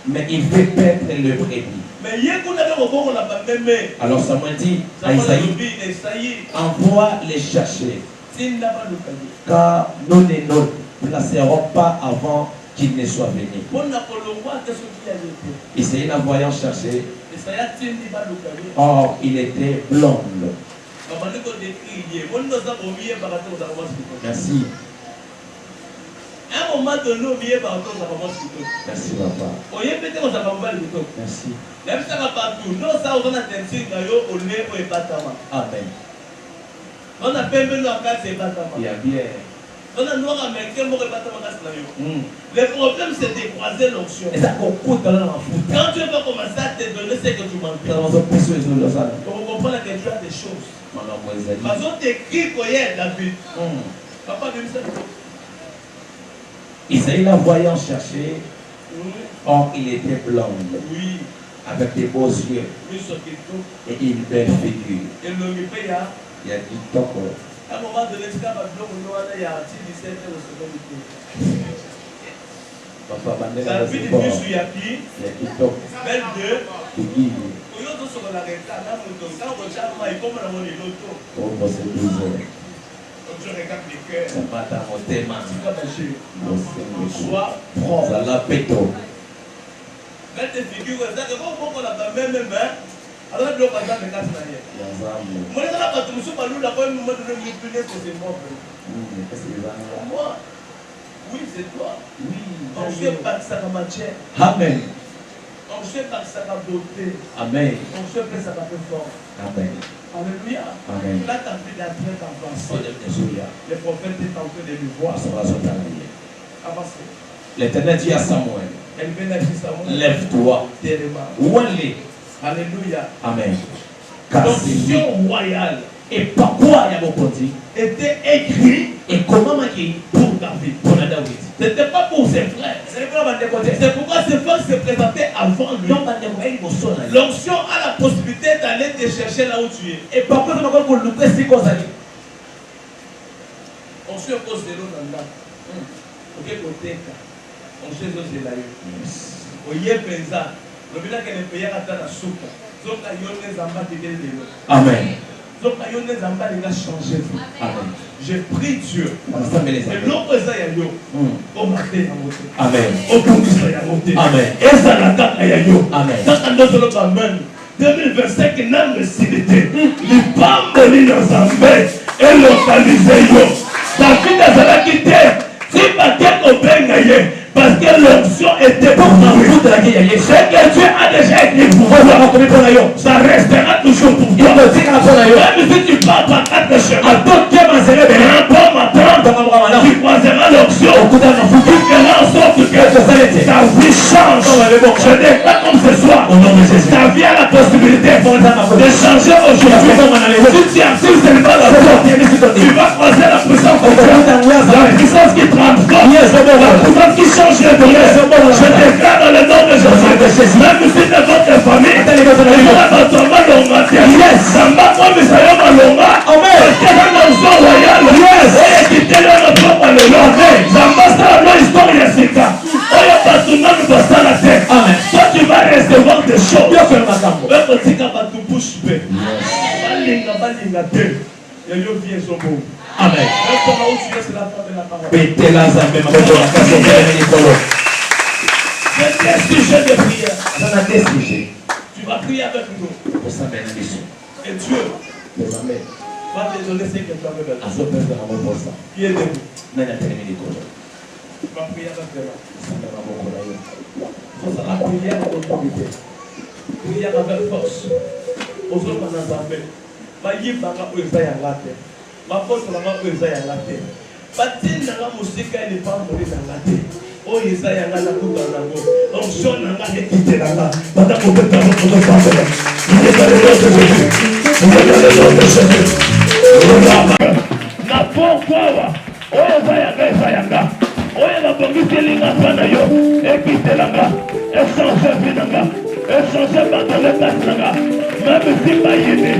mais il fait perdre le brebis.
Mais il y a qu'on avait au bon, on n'a pas même.
Alors Samuel dit à
Samuel a
Isaïe,
dit, Isaïe.
envoie les chercher,
S'il n'a pas le cadeau.
car nous ne nous placerons pas avant qu'il ne soit venu.
Bon, Napoléon, qu'est-ce qu'il a dit?
Isaïe l'envoyant chercher,
Isaïe n'a pas le cadeau.
or il était blonde. Merci,
À un moment donné, on vient par contre, ça commence plutôt.
merci papa,
On y est peut-être qu'on s'en va plutôt.
merci,
Même ça va partout. Non, ça, on a tenté au nez ou épatama.
amen.
On a fait même en cas, c'est épatama.
Il y a bien.
On a noir américain, mon épatama, c'est là. Le problème, c'est de croiser l'onction.
Et ça qu'on coûte dans la foule.
Quand tu vas commencer à te donner ce que tu manques,
Dans un peu sur les autres, ça.
on comprend que tu as des choses.
Maman Moïse
Parce qu'on t'écrit qu'il y a David. Papa, même ça.
Isaïe l'envoyant chercher, or il était blonde,
Oui.
avec des beaux yeux
Oui, ce qui est tout.
et une belle figure.
Et le pays, à
Il y a du temps.
un moment donné, tu vas il y a un petit 17 au second.
Papa, bandera
Ça
de
vit
ce
du
bord.
plus sur Yapi,
Il y a du temps.
belle deux.
Figure.
Au lieu de se relaxer, quand on chante, il comme dans les lotos.
Pour vous, c'est 12 heures.
Donc je regarde les cœurs.
Ça va dans mon thème.
Tu vas marcher.
Vous
Sois propre.
Ça l'a pété.
Mets tes figures, c'est que quand on a pas même main, alors là, on va dans les casse derrière. Moi, je n'ai pas tout le monde, là, quand on me donne une punais, c'est moi. Moi. Oui, c'est toi. On ne sait pas que ça va marcher.
Amen.
On ne sait pas que ça va beauté.
Amen.
On ne sait pas que ça va faire fort.
Amen.
Alléluia.
Amen.
Là, tu as pris la traite avancée.
Alléluia.
Le prophète est en train de lui voir. Avancez.
L'Éternel dit à Samuel,
Elle vient d'être Samuel.
lève-toi.
Tellement.
Où aller?
Alléluia.
Amen. Car c'est lui.
L'onction royale
Et pourquoi il y a beaucoup dit?
était écrite
Et comment m'a dit?
pour David.
Pour la David.
Ce n'était pas pour ses frères. C'est pourquoi ses frères se présentaient avant lui. L'onction a la possibilité d'aller te chercher là où tu es.
Et pourquoi c'est encore pour le faire si comme ça?
Onction cause de l'eau dans l'âme. Ok, côté. Onction de la eau. Oye pensa. Le bilan qu'elle est payée à la soupe. Donc, il y a des ambas qui viennent de l'eau.
Amen.
Donc, il y a des ambas qui ont changé.
Amen.
J'ai pris Dieu.
Et
l'autre, ça y a yo. Au matin, à monter.
Amen.
Au bout, ça y a monté.
Amen.
Et ça la date, il y a yo.
Amen.
Dans un autre domaine, 2025, n'a pas décidé. Les femmes venues dans un bain et localiser yo. David a la quitté. Si Batek au bain, parce que l'onction était pour nous. Ce que Dieu a déjà écrit pour vous, ça restera toujours pour toi. Même si tu pars par quatre chemins, un bon matin, tu croiseras l'onction. Tu feras en sorte que ta vie change. Je déclare comme ce soir, ta vie a la possibilité de changer aujourd'hui. Si tu actives seulement la foi, tu vas croiser la puissance de Dieu. La puissance puissance qui transforme, la puissance qui change les données. Je déclare dans le nom de Jésus. Même si c'est votre famille, il y a votre longa. Amen. Toi tu vas recevoir des choses. Amen. C'est des sujets de prière. Tu vas prier avec nous. Et Dieu va te donner ce que tu as besoin. Qui est debout. Tu vas prier avec tes mains. Ça va prier avec autorité. Prier avec force. Aux autres, on a zappé. Va y banga où ils aillent à la terre. Va force banga où ils aillent à la terre. Va dire que la musique n'est pas mourir dans la terre. Oh, ils aillent à la terre. Donc, je n'ai pas quitté la terre. Va t'apporter ta main pour te faire. Il est dans le nom de Jésus. Il est dans le nom de Jésus. Na pourquoi? Oh, ils aillent à la oye na bongisi linga sana yo ekitelanga échange binanga échange batole kasanga même si bayini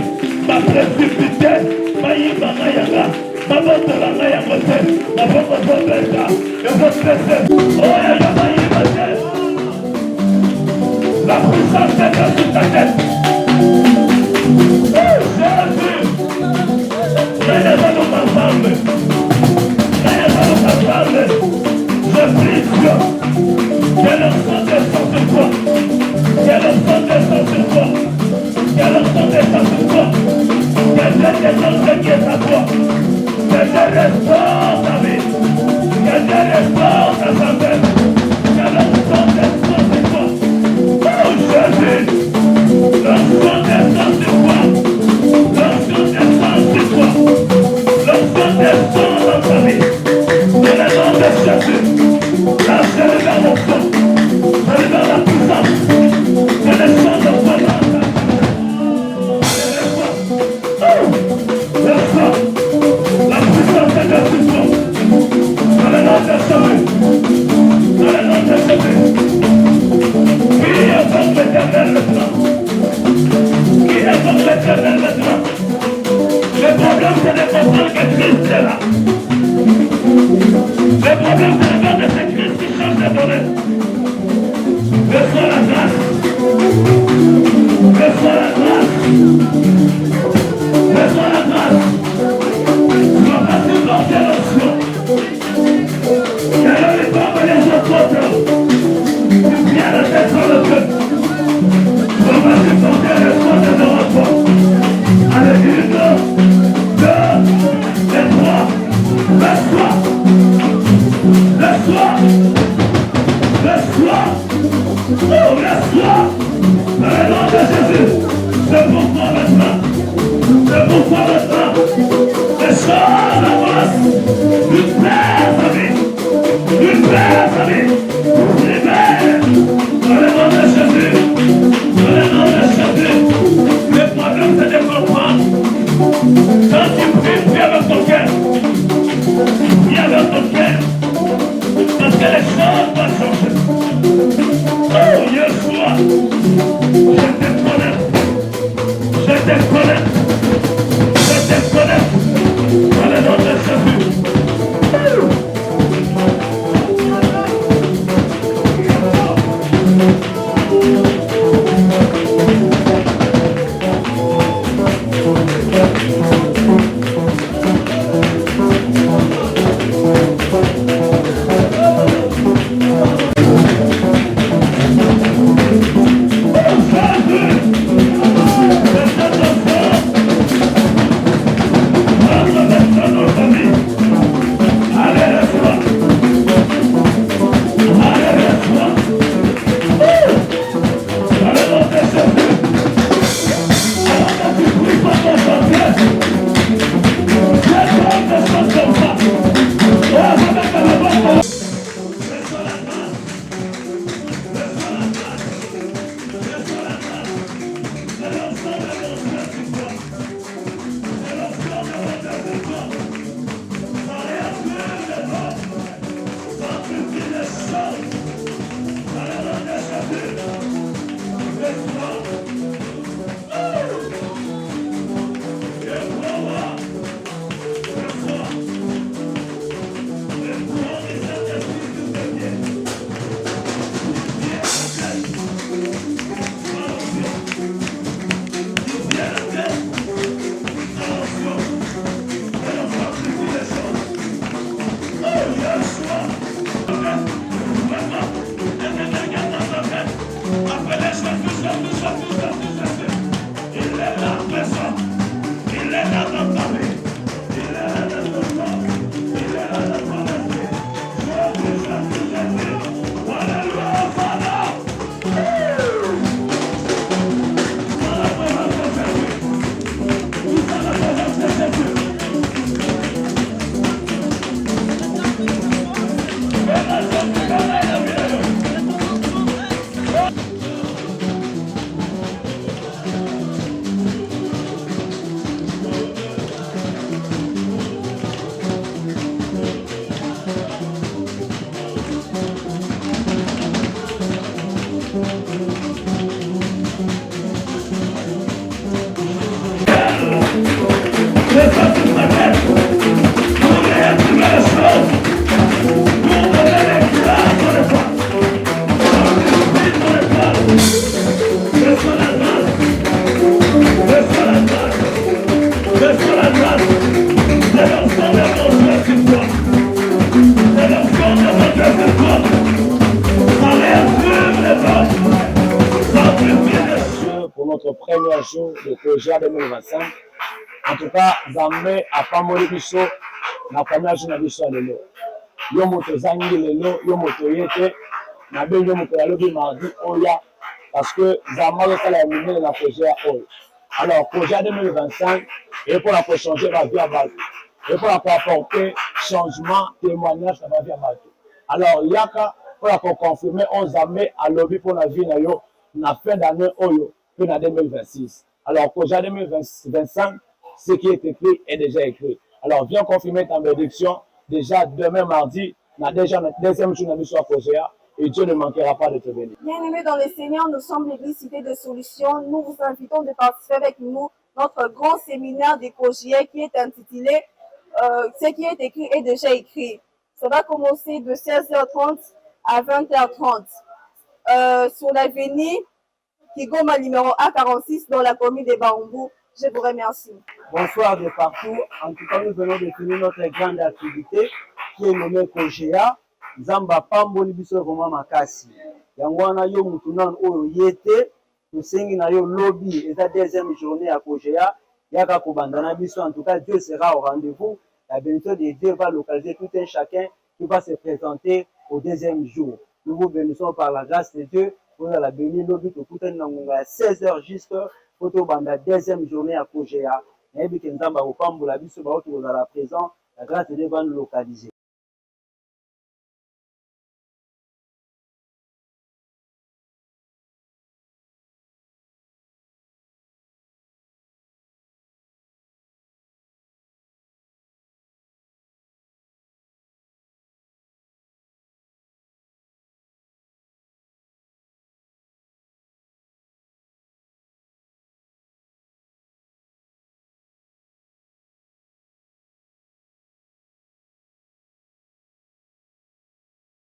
baprécipité bayibanga yanga babotolanga yango te babokosopesa ekopese oyo yo bayiba te la puissance est dans toute ta tête. Jésus nous ensemble. Je prie Dieu, que le sang descend sur toi, que le sang descend sur toi, que le sang descend sur toi, que Dieu descende ce qui est à toi, que Dieu restaure ta vie, que Dieu restaure ta santé, que le sang descend sur toi. Oh Jésus, le sang descend sur toi, le sang descend sur toi, le sang descend dans ta vie. Dans le nom de Jésus, là je regarde mon sang, je regarde la puissance, je le sens dans ton âme. Le sang, la puissance est de Jésus. Dans le nom de Jésus, dans le nom de Jésus. Qui est comme l'Éternel maintenant? Qui est comme l'Éternel maintenant? Le problème c'est de comprendre que Christ est là. Le problème c'est de voir de cette Christ qui change de données. Reçois la grâce. Reçois la grâce. Reçois la grâce. Tu vas pas supporter l'option. Car les femmes et les autres, tu viens de tête sur le feu. Tu vas pas supporter le soin de nos enfants. Allez, 1, 2, et 3. Laisse-toi. Laisse-toi. Laisse-toi. Oh, laisse-toi. Dans le nom de Jésus. C'est pour toi maintenant. C'est pour toi maintenant. Les choses avancent. Une paix, famille. Une paix, famille. Libère. Dans le nom de Jésus. Dans le nom de Jésus. Le problème c'est de comprendre. Quand tu pries, prie avec ton cœur. Prie avec ton cœur. Parce que les choses doivent changer. Oh, Yeshua, je te connais. Je te connais. Je te connais. Dans le nom de Jésus. transgressions. Il est là dans ta vie. Il est là dans ton corps. Il est là dans ton esprit. Jésus. Alléluia, Father.
Pour notre premier jour de projet 2025. En tout cas, Zambé a pas moli biso na premier jour na biso lelo. Yo moto zangi lelo, yo moto yete na be yo moto lobi mardi oya parce que Zambé est la minée la projet oya. Alors projet 2025 et pour la pour changer la vie à Bato. Et pour la pour apporter changement, témoignage dans la vie à Bato. Alors yaka pour la pour confirmer on Zambé à lobby pour la vie na yo na fin d'année oyo puis en 2026. Alors projet 2025 ce qui est écrit est déjà écrit. Alors, viens confirmer ta bénédiction. Déjà, demain mardi, déjà notre deuxième jour de mission à projet et Dieu ne manquera pas de te bénir.
Bien-aimés dans le Seigneur, nous sommes l'Église Cité de Solutions. Nous vous invitons de participer avec nous notre grand séminaire des Cogiers qui est intitulé Ce qui est écrit est déjà écrit. Ça va commencer de 16h30 à 20h30 sur l'avenue Kigoma numéro A46 dans la commune de Baombou. Je vous remercie.
Bonsoir de partout. En tout cas, nous venons de finir notre grande activité qui est nommée Kogea. Zamba Pamboli biso vraiment makasi. Yangwana yo mutunan oyo yete. Tusengi na yo lobby et la deuxième journée à Kogea. Yaka kubandana biso. En tout cas, Dieu sera au rendez-vous. La bénédiction de Dieu va localiser tout un chacun qui va se présenter au deuxième jour. Nous vous bénissons par la grâce de Dieu. Pour la bénie lobby tout à 16h jusqu'à Photo banda deuxième journée à Kogea. Et puis, Kenzamba au Pamboula biso ba la présent. La grâce de Dieu va nous localiser.